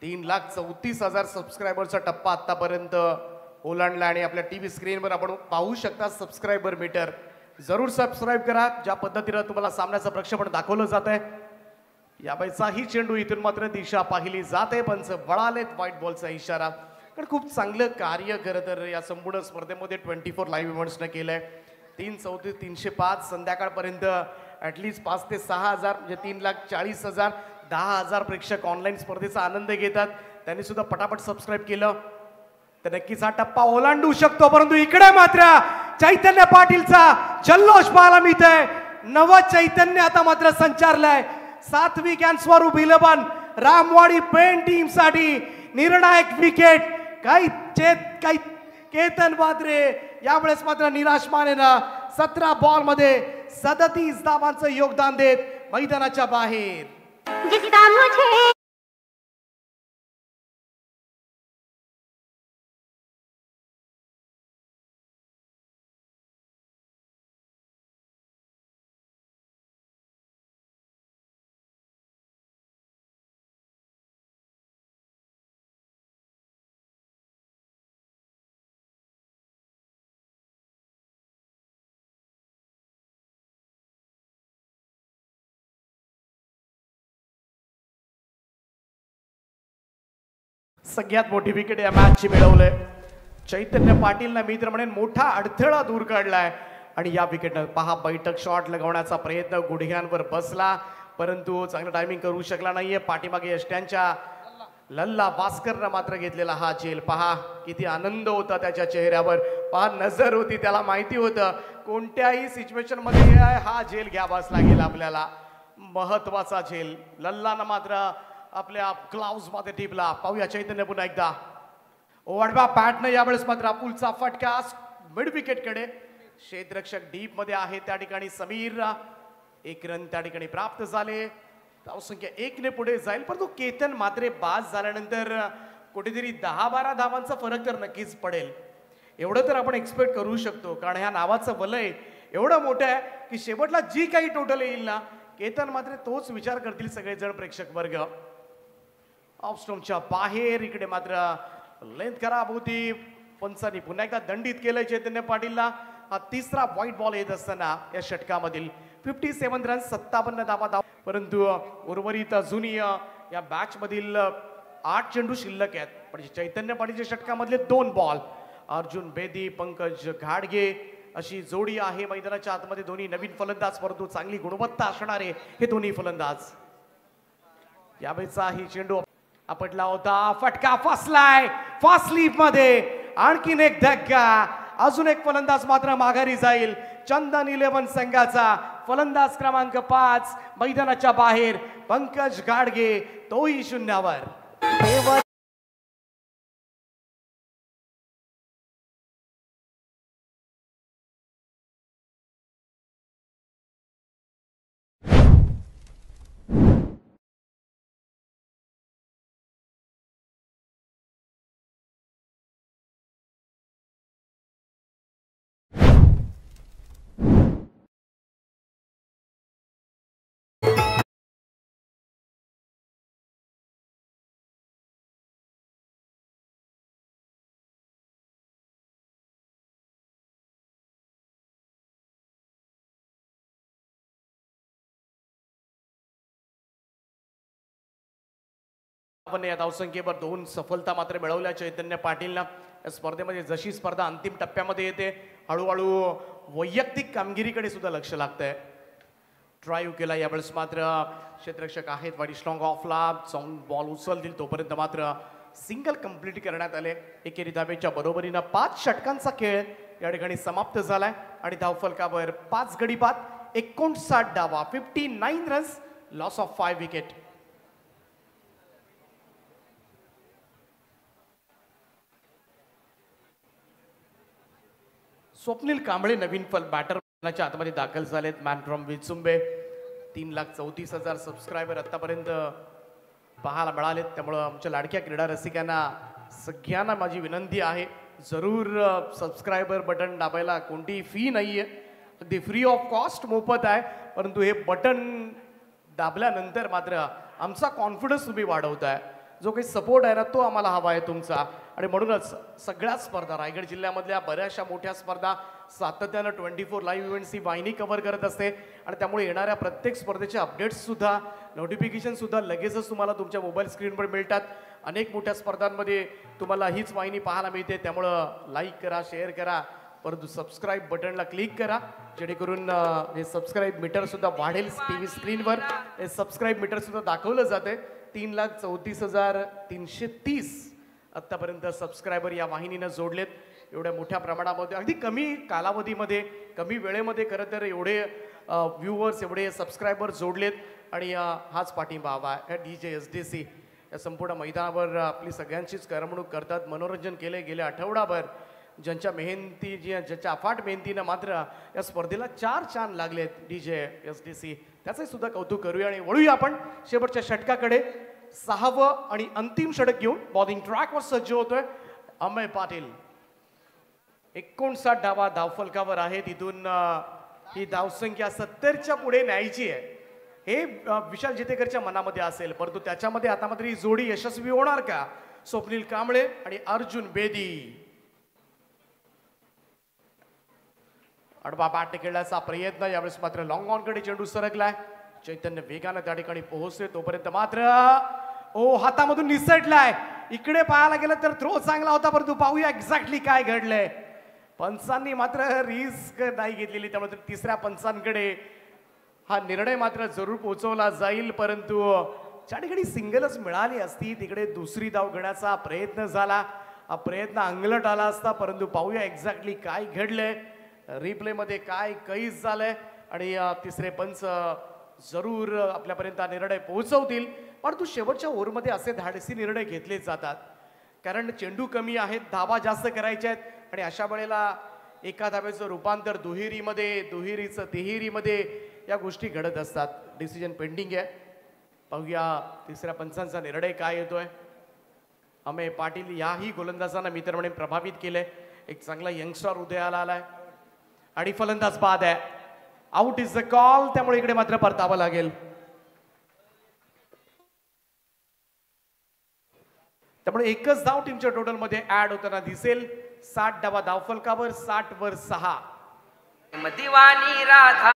3,34,000 सबस्क्रायबरचा टप्पा आतापर्यंत ओलांडला आणि आपल्या टीव्ही स्क्रीनवर आपण पाहू शकता सबस्क्रायबर मीटर. जरूर सबस्क्राईब करा. ज्या पद्धतीने तुम्हाला सामन्याचं प्रक्षेपण दाखवलं जात आहे, यावेळेचाही चेंडू इथून मात्र दिशा पाहिली जाते. पंच वळालेत, व्हाईट बॉलचा इशारा. कारण खूप चांगलं कार्य खरं तर या संपूर्ण स्पर्धेमध्ये 24 लाईव्ह इव्हेंट्सनं केलंय. 334 305 संध्याकाळपर्यंत ॲटलिस्ट 5 ते 6,000 म्हणजे 3,40,000 10,000 प्रेक्षक ऑनलाईन स्पर्धेचा आनंद घेतात. त्यांनी सुद्धा पटापट सबस्क्राईब केलं तर नक्कीच हा टप्पा ओलांडू शकतो. परंतु इकडे मात्र चैतन्य पाटीलचा जल्लोष पाहायला मिळतोय. नव चैतन्य आता मात्र संचारलंय. सात्विक अँड स्वरूप 11 रामवाडी पेन टीम साठी निर्णायक विकेट. काही केतन म्हात्रे यावेळेस मात्र निराश मानेनं 17 बॉल मध्ये 37 धावांचं योगदान देत मैदानाच्या बाहेर. सगळ्यात मोठी विकेट या मॅचची मिळवलंय चैतन्य पाटीलनं. मी तर म्हणेन मोठा अडथळा दूर काढलाय आणि या विकेटनं पहा बैठक शॉट लगवण्याचा प्रयत्न गुडघ्यांवर बसला परंतु चांगलं टायमिंग करू शकला नाहीये. पाठीमागे यष्ट्यांच्या लल्ला भास्करनं मात्र घेतलेला हा झेल पहा किती आनंद होता त्याच्या चेहऱ्यावर. पहा नजर होती, त्याला माहिती होतं कोणत्याही सिच्युएशन मध्ये हा झेल घ्यावाच लागेल आपल्याला. महत्वाचा झेल लल्लानं मात्र आपल्या ग्लाव्स मध्ये टिपला. पाहूया चैतन्य पुन्हा एकदा. ओवाडवा पॅटनं यावेळेस मात्र पुलचा फटका मिड विकेट कडे. क्षेत्ररक्षक डीप मध्ये आहे त्या ठिकाणी समीर. 1 रन त्या ठिकाणी प्राप्त झाले. धावसंख्या 1 ने पुढे जाईल परंतु केतन म्हात्रे बाद झाल्यानंतर कुठेतरी 10-12 धावांचा फरक तर नक्कीच पडेल. एवढं तर आपण एक्सपेक्ट करू शकतो कारण ह्या नावाचं वलय एवढं मोठं आहे की शेवटला जी काही टोटल येईल ना केतन म्हात्रे तोच विचार करतील सगळेजण प्रेक्षक वर्ग. ऑफ स्टोनच्या बाहेर इकडे मात्र लेंथ खराब होती. पंचांनी पुन्हा एकदा दंडित केलंय चैतन्य पाटीलला. हा तिसरा व्हाईट बॉल येत असताना या षटकामधील 57 रन 57 धावा. परंतु उर्वरित अजूनही या मॅच मधील 8 चेंडू शिल्लक आहेत. पण चैतन्य पाटीलच्या षटकामधले 2 बॉल. अर्जुन बेदी पंकज घाडगे अशी जोडी आहे मैदानाच्या आतमध्ये. दोन्ही नवीन फलंदाज परंतु चांगली गुणवत्ता असणारे हे दोन्ही फलंदाज. यावेळेचा ही चेंडू आपटला होता. फटका फसलाय फास्ट स्लीप मध्ये. आणखीन एक धक्का. अजून एक फलंदाज मात्र माघारी जाईल. चंदन 11 संघाचा फलंदाज क्रमांक 5 मैदानाच्या बाहेर पंकज घाडगे तोही शून्यावर. या धावसंख्येवर 2 सफलता मात्र मिळवल्या चैतन्य पाटीलला. या स्पर्धेमध्ये जशी स्पर्धा अंतिम टप्प्यामध्ये येते हळूहळू वैयक्तिक कामगिरीकडे सुद्धा लक्ष लागतंय. ड्राईव्ह केला यावेळेस मात्र क्षेत्ररक्षक आहेत वाडी स्ट्रॉंग ऑफला जाऊन बॉल उचलतील तोपर्यंत मात्र सिंगल कंप्लीट करण्यात आले. एकेरी धावेच्या बरोबरीनं 5 षटकांचा खेळ या ठिकाणी समाप्त झालाय आणि धावफलकावर 5 गडी बाद 59 धावा 59 runs loss of 5 wicket. Swapnil Kamble नवीन बॅटरच्या आतमध्ये दाखल झालेत. Man from Vichumbe. 3,34,000 सबस्क्रायबर आतापर्यंत पाहायला मिळालेत. त्यामुळं आमच्या लाडक्या क्रीडा रसिकांना सगळ्यांना माझी विनंती आहे जरूर सबस्क्रायबर बटन दाबायला. कोणतीही फी नाही आहे. अगदी फ्री ऑफ कॉस्ट मोफत आहे. परंतु हे बटन दाबल्यानंतर मात्र आमचा कॉन्फिडन्स तुम्ही वाढवताय. जो काही सपोर्ट आहे ना तो आम्हाला हवा आहे तुमचा. आणि म्हणूनच सगळ्या स्पर्धा रायगड जिल्ह्यामधल्या बऱ्याचशा मोठ्या स्पर्धा सातत्यानं 24 लाईव्ह इव्हेंट्स ही वाहिनी कव्हर करत असते. आणि त्यामुळे येणाऱ्या प्रत्येक स्पर्धेचे अपडेट्स सुद्धा नोटिफिकेशन सुद्धा लगेचच तुम्हाला तुमच्या मोबाईल स्क्रीनवर मिळतात. अनेक मोठ्या स्पर्धांमध्ये तुम्हाला हीच वाहिनी पाहायला मिळते. त्यामुळं लाईक करा शेअर करा परंतु सबस्क्राईब बटनला क्लिक करा जेणेकरून हे सबस्क्राईब मीटर सुद्धा वाढेल. टीव्ही स्क्रीनवर हे सबस्क्राईब मीटर सुद्धा दाखवलं जाते. 3,34,330 आत्तापर्यंत सबस्क्रायबर या वाहिनीनं जोडलेत. एवढ्या मोठ्या प्रमाणामध्ये अगदी कमी कालावधीमध्ये कमी वेळेमध्ये खरं तर एवढे व्ह्यूअर्स एवढे सबस्क्रायबर जोडलेत. आणि हाच पाठिंबा हवा आहे. DJ SDC या संपूर्ण मैदानावर आपली सगळ्यांचीच करमणूक करतात. मनोरंजन केले गेले आठवडाभर. ज्यांच्या ज्याच्या अफाट मेहनतीनं मात्र या स्पर्धेला 4 चांद लागलेत DJ SDC त्याचे सुद्धा कौतुक करूया. आणि वळूया आपण शेवटच्या षटकाकडे. 6वं आणि अंतिम षटक घेऊन बॉलिंग ट्रॅकवर सज्ज होतोय अमय पाटील. 59 धावा धावफलकावर आहे. तिथून ही धावसंख्या 70च्या पुढे न्यायची आहे हे विशाल जेतेकरच्या मनामध्ये असेल. परंतु त्याच्यामध्ये आता मात्र ही जोडी यशस्वी होणार का? स्वप्नील कांबळे आणि अर्जुन बेदी. अडबा बॅट खेळण्याचा प्रयत्न यावेळेस मात्र लॉंग ऑन कडे चेंडू सरकलाय. चैतन्य वेगानं त्या ठिकाणी पोहोचले तोपर्यंत मात्र हातामधून निसटलाय. इकडे पाहायला गेलं तर थ्रो चांगला होता परंतु पाहूया एक्झॅक्टली काय घडलंय. पंचांनी मात्र रिस्क नाही घेतलेली त्यामुळे 3ऱ्या पंचांकडे हा निर्णय मात्र जरूर पोहोचवला जाईल. परंतु ज्या ठिकाणी सिंगलच मिळाली असती तिकडे दुसरी धाव घेण्याचा प्रयत्न झाला. हा प्रयत्न अंगलट आला असता. परंतु पाहूया एक्झॅक्टली काय घडलंय रिप्ले मध्ये काय कैस झालंय. आणि 3रे पंच जरूर आपल्यापर्यंत हा निर्णय पोहोचवतील. परंतु शेवटच्या ओव्हरमध्ये असे धाडसी निर्णय घेतले जातात कारण चेंडू कमी आहेत धावा जास्त करायच्या आहेत. आणि अशा वेळेला एका धावेचं रूपांतर दुहेरीचं तिहेरीमध्ये या गोष्टी घडत असतात. डिसिजन पेंडिंग आहे. पाहूया 3ऱ्या पंचांचा निर्णय काय येतोय. अमय पाटील याही गोलंदाजांना मी तर म्हणेन प्रभावित केलंय. एक चांगला यंगस्टर उदयाला आलाय आणि फलंदाज बाद आहे. Out is the call. त्यामुळे इकडे मात्र परतावं लागेल. त्यामुळे एकच धाव टीमच्या टोटलमध्ये ऍड होताना दिसेल. 60 डावा धावफलकावर, 60 वर 6. दिवानी राधा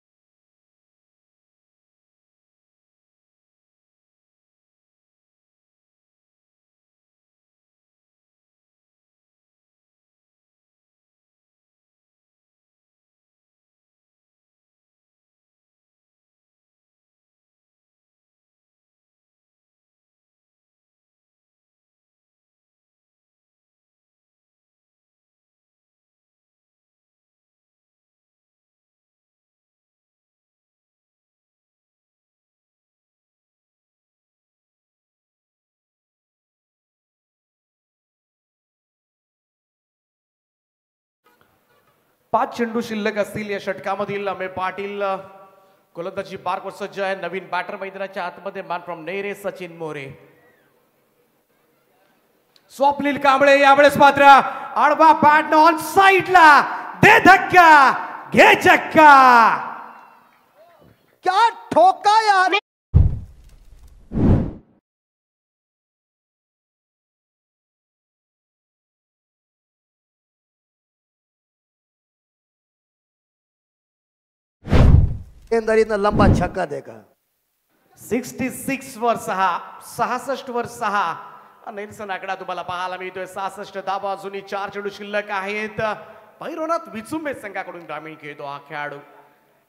पाच चेंडू शिल्लक असतील या षटकामधील. अमेय पाटील गोलंदाजी बारवर सज्ज आहे. नवीन बॅटर मैदानाच्या आतमध्ये मॅन फ्रॉम नेरे सचिन मोरे. स्वप्नील कांबळे यावेळेस मात्र आडवा बॅट ऑन साइडला, दे धक्का घे चक्का. क्या ठोका यार. गेंदबाजीनं लंबा छक्का देगा. 66 वर 6, 66 वर 6. नेल्सन आकडा तुम्हाला पाहायला मिळतोय. 66 धावा. अजूनही 4 चेंडू शिल्लक आहेत. भैरवनाथ विचुंबे संघाकडून ग्रामीण खेळतो हा खेळाडू.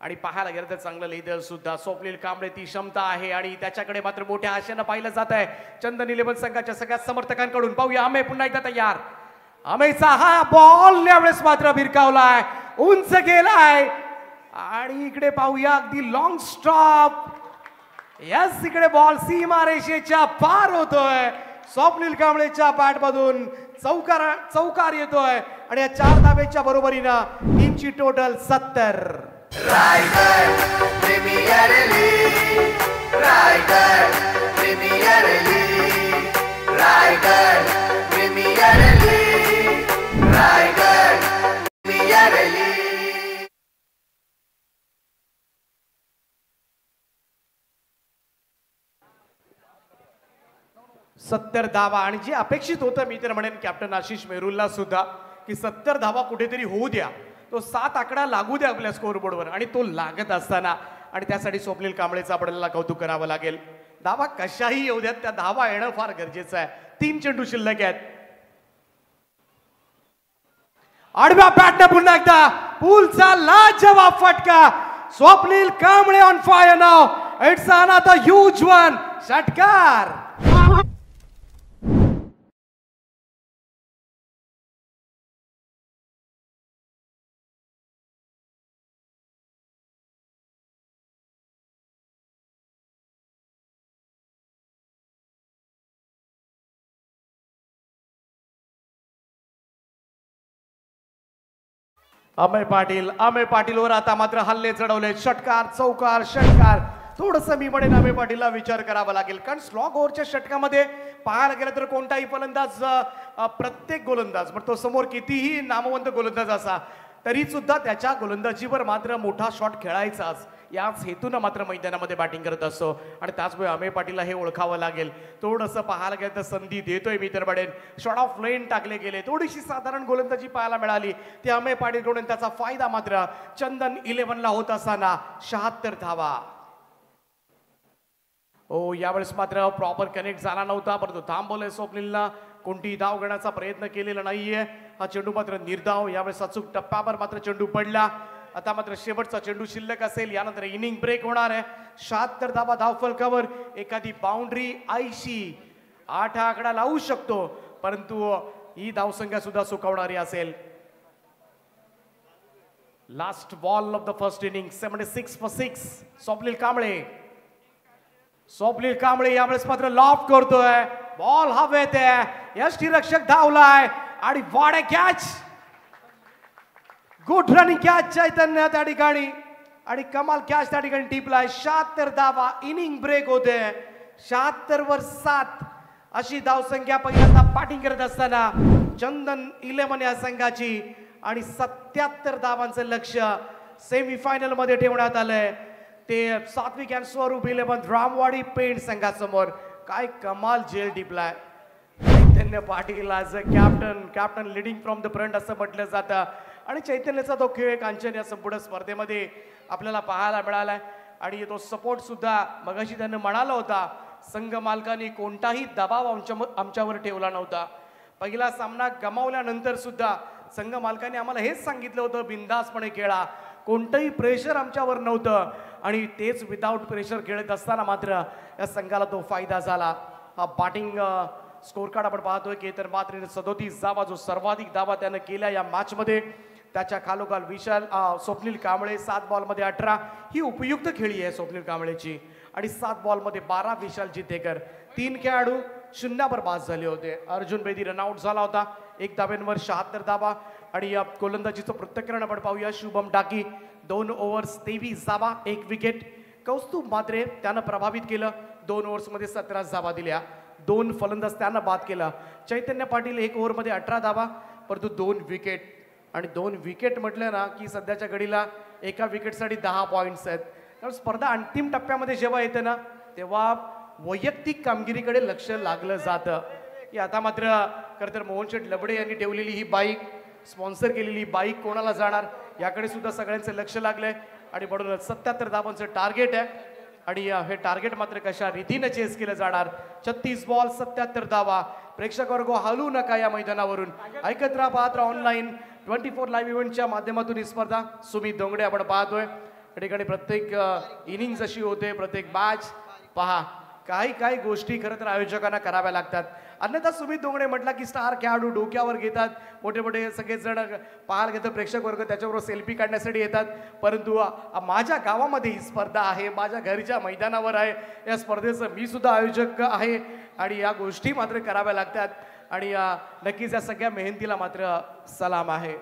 आणि पाहायला गेलं तर चांगलं लिडर सुद्धा स्वप्नील कांबळे ती क्षमता आहे आणि त्याच्याकडे मात्र मोठ्या आशेनं पाहिलं जात आहे चंदन 11 संघाच्या सगळ्या समर्थकांकडून. पाहूया अमेय पुन्हा एकदा तयार. अमेयचा हा बॉल यावेळेस मात्र भिरकावलाय, उंच गेलाय आणि इकडे पाहूया अगदी लॉंग स्टॉप. यस, इकडे बॉल सीमारेषेच्या पार होतोय. स्वप्नील कांबळेच्या बॅट मधून चौकार येतोय आणि या 4 धावेच्या बरोबरीनं टीमची total 70. Raigad premier league, Raigad premier league, Raigad premier league, Raigad premier league. 70 धावा आणि जे अपेक्षित होतं मी तर म्हणेन कॅप्टन आशिष मेहरुलला सुद्धा की 70 धावा कुठेतरी होऊ द्या, तो 7 आकडा लागू द्या आपल्या स्कोरबोर्डवर आणि तो लागत असताना आणि त्यासाठी स्वप्नील कांबळेचं आपल्याला कौतुक करावं लागेल. धावा कशाही येऊ द्यात, त्या धावा येणं फार गरजेचं आहे. 3 चेंडू शिल्लक आहेत. आडव्या बॅटने पुन्हा एकदा पूलचा लाजवाब फटका. Swapnil Kamble on fire now. It's another huge one. षटकार. अमेय पाटीलवर आता मात्र हल्ले चढवले. षटकार, चौकार, षटकार. थोडंसं मी म्हणेन अमेय पाटीलला विचार करावा लागेल, कारण स्लॉग ओव्हरच्या षटकामध्ये पाहायला गेलं तर कोणताही फलंदाज, प्रत्येक गोलंदाज मग तो समोर कितीही नामवंत गोलंदाज असा तरी सुद्धा त्याच्या गोलंदाजीवर मात्र मोठा शॉट खेळायचाच याच हेतून मात्र मैदानामध्ये बॅटिंग करत असतो आणि त्याचमुळे अमेय पाटीलला हे ओळखावं लागेल. थोडंसं पाहायला गेलं तर संधी देतोय मी तर म्हणेन. शॉट ऑफ लेन टाकले गेले, थोडीशी साधारण गोलंदाजी पाहायला मिळाली ती अमेय पाटीलकडून. त्याचा फायदा मात्र चंदन 11ला होत असताना 76 धावा. ओ यावेळेस मात्र प्रॉपर कनेक्ट झाला नव्हता, परंतु थांबवलंय स्वप्नीलला. कोणतीही धाव घेण्याचा प्रयत्न केलेला नाहीये. हा चेंडू मात्र निर्धाव. यावेळेस अचूक टप्प्यावर मात्र चेंडू पडला. आता मात्र शेवटचा चेंडू शिल्लक असेल, यानंतर इनिंग ब्रेक होणार आहे. 76 धावा धावफलकावर. एखादी बाउंड्री 80, 8 आकडा लावू शकतो, परंतु ही धावसंख्या सुद्धा सुकावणारी असेल. Last ball of the first inning. 76 for 6. Swapnil Kamble यावेळेस मात्र लॉफ्ट करतोय. बॉल हवेत आहे. यष्टीरक्षक धावलाय आणि वाडे कॅच. गुड रनिंग कॅच चैतन्य त्या ठिकाणी आणि कमाल कॅच त्या ठिकाणी टिपलाय. 76 धावा. इनिंग ब्रेक होते. 76 वर 7 अशी धावसंख्या पहिल्यांदा बॅटिंग करत असताना चंदन 11 या संघाची आणि 77 धावांचं लक्ष सेमीफायनल मध्ये ठेवण्यात आलंय. ते सात्विक अँड स्वरूप 11 रामवाडी पेंट संघासमोर. काय कमाल जेल टिपलाय. Chaitanya Patil as a captain leading from the front असं म्हटलं जातं आणि चैतन्याचा तो खेळ कांचन या संपूर्ण स्पर्धेमध्ये आपल्याला पाहायला मिळालाय आणि तो सपोर्ट सुद्धा मगाशी त्यानं म्हणाला होता संघ मालकांनी कोणताही दबाव आमच्यावर ठेवला नव्हता. पहिला सामना गमावल्यानंतर सुद्धा संघ मालकांनी आम्हाला हेच सांगितलं होतं बिंदासपणे खेळा, कोणतंही प्रेशर आमच्यावर नव्हतं आणि तेच विदाऊट प्रेशर खेळत असताना मात्र या संघाला तो फायदा झाला. हा बॅटिंग स्कोर कार्ड आपण पाहतोय की तर मात्र 37 धावा जो सर्वाधिक धावा त्यानं केल्या या मॅचमध्ये. त्याच्या खालोखाल स्वप्नील कांबळे 7 बॉलमध्ये 18. ही उपयुक्त खेळी आहे स्वप्नील कांबळेची आणि 7 बॉलमध्ये 12. विशाल जितेकर 3 खेळाडू शून्यावर बाद झाले होते. अर्जुन बेदी रनआउट झाला होता 1 धाब्यांवर 76 धावा आणि या गोलंदाजीचं पृथक्करण आपण पाहूया. शुभम डाकी 2 ओव्हर्स 23 धावा 1 विकेट. कौस्तुभ मात्रे त्यानं प्रभावित केलं 2 ओव्हर्समध्ये 17 धावा दिल्या. 2 फलंदाज त्यानं बाद केला. चैतन्य पाटील 1 ओव्हरमध्ये 18 धावा परंतु 2 विकेट आणि 2 विकेट म्हटलं ना की सध्याच्या घडीला एका विकेटसाठी 10 पॉईंट्स आहेत. कारण स्पर्धा अंतिम टप्प्यामध्ये जेव्हा येते ना तेव्हा वैयक्तिक कामगिरीकडे लक्ष लागलं जातं की आता मात्र खरं तर मोहन शेठ लबडे यांनी ठेवलेली ही बाईक स्पॉन्सर केलेली बाईक कोणाला जाणार याकडे सुद्धा सगळ्यांचं लक्ष लागलंय आणि म्हणून 77 धावांचं टार्गेट आहे आणि हे टार्गेट मात्र कशा रीतीने चेस केलं जाणार. 36 बॉल 77 धावा. प्रेक्षक वर्ग हलू नका या मैदानावरून. ऐकत राहा, पाहत राहा ऑनलाईन 24 लाईव्ह इव्हेंटच्या माध्यमातून ही स्पर्धा. सुमित डोंगडे आपण पाहतोय या ठिकाणी प्रत्येक इनिंग्स अशी होते, प्रत्येक मॅच पहा काही गोष्टी खरं तर आयोजकांना कराव्या लागतात. अन्यथा सुमित डोंगडे म्हटला की स्टार खेळाडू डोक्यावर घेतात, मोठे मोठे सगळेजण पाहायला घेतात, प्रेक्षक वर्ग त्याच्याबरोबर सेल्फी काढण्यासाठी येतात. परंतु माझ्या गावामध्ये ही स्पर्धा आहे, माझ्या घरच्या मैदानावर आहे, या स्पर्धेचं मी सुद्धा आयोजक आहे आणि या गोष्टी मात्र कराव्या लागतात आणि नक्कीच या सगळ्या मेहनतीला मात्र सलाम आहे.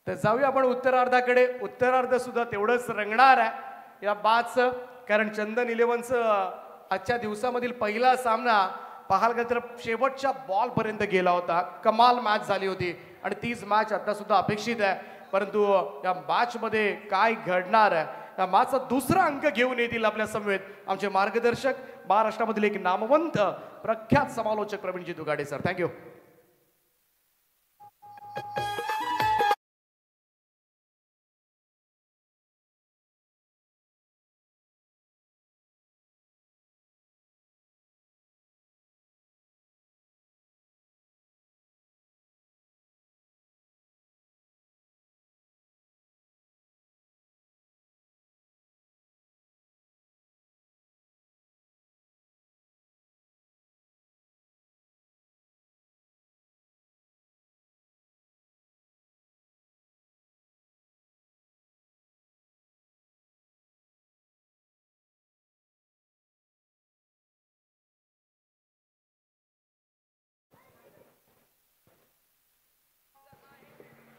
तर जाऊया आपण उत्तरार्धाकडे. उत्तरार्ध सुद्धा तेवढंच रंगणार आहे या बादचं, कारण चंदन 11चं आजच्या दिवसामधील पहिला सामना पाहायला गेलं तर शेवटच्या बॉल पर्यंत गेला होता. कमाल मॅच झाली होती आणि तीच मॅच आता सुद्धा अपेक्षित आहे. परंतु या मॅच मध्ये काय घडणार आहे, या मॅचचा दुसरा अंक घेऊन येतील आपल्या समवेत आमचे मार्गदर्शक महाराष्ट्रामधील एक नामवंत प्रख्यात समालोचक प्रवीणजी दुगाडे सर. थँक्यू.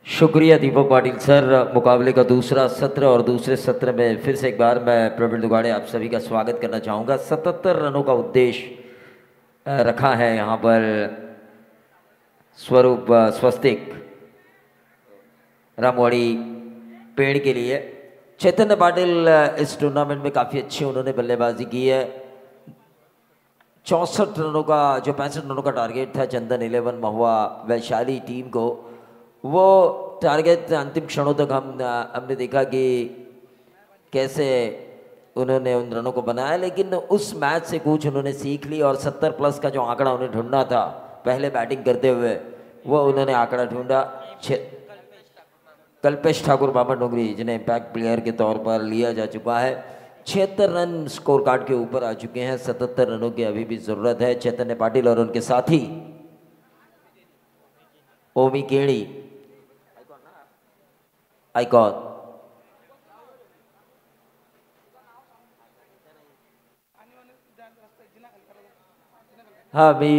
शुक्रिया दीपक पाटिल सर. मुकाबले का दूसरा सत्र और दूसरे सत्र में फिर से एक बार मैं प्रवीण दुगाड़े आप सभी का स्वागत करना चाहूँगा. 77 रनों का उद्देश्य रखा है यहाँ पर स्वरूप स्वस्तिक रामवाड़ी पेड़ के लिए. चैतन्य पाटिल इस टूर्नामेंट में काफ़ी अच्छी उन्होंने बल्लेबाजी की है. 64 रनों का जो 65 रनों का टारगेट था चंदन 11 महुआ वैशाली टीम को, वो टारगेट अंतिम क्षणों तक हमने देखा कि कैसे उन्होंने उन रनों को बनाया, लेकिन उस मैच से कुछ उन्होंने सीख ली और 70 प्लस का जो आंकड़ा उन्हें ढूंढना था पहले बैटिंग करते हुए वो उन्होंने आंकड़ा ढूंढा. कल्पेश ठाकुर बाबा डोंगरी जिन्हें इम्पैक्ट प्लेयर के तौर पर लिया जा चुका है, 76 रन स्कोर कार्ड के ऊपर आ चुके हैं. 77 रनों की अभी भी ज़रूरत है. चैतन्य पाटिल और उनके साथी ओमी केणी आयकॉन मी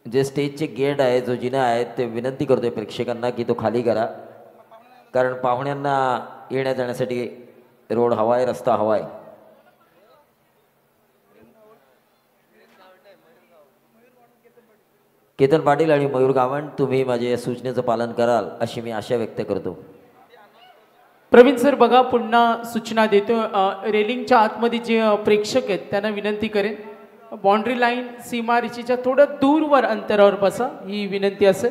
जे स्टेजचे गेट आहे जो जिना आहेत ते विनंती करतोय प्रेक्षकांना की तो खाली करा, कारण पाहुण्यांना येण्या जाण्यासाठी रोड हवा आहे, रस्ता हवा आहे. केतन पाटील आणि मयूर गावंड तुम्ही माझ्या या सूचनेचं पालन कराल अशी मी आशा व्यक्त करतो. प्रवीण सर बघा पुन्हा सूचना देतो रेलिंगच्या आतमध्ये जे प्रेक्षक आहेत त्यांना विनंती करेन बाउंड्री लाईन सीमारेषेच्या थोडं दूरवर अंतरावर बसा ही विनंती असेल.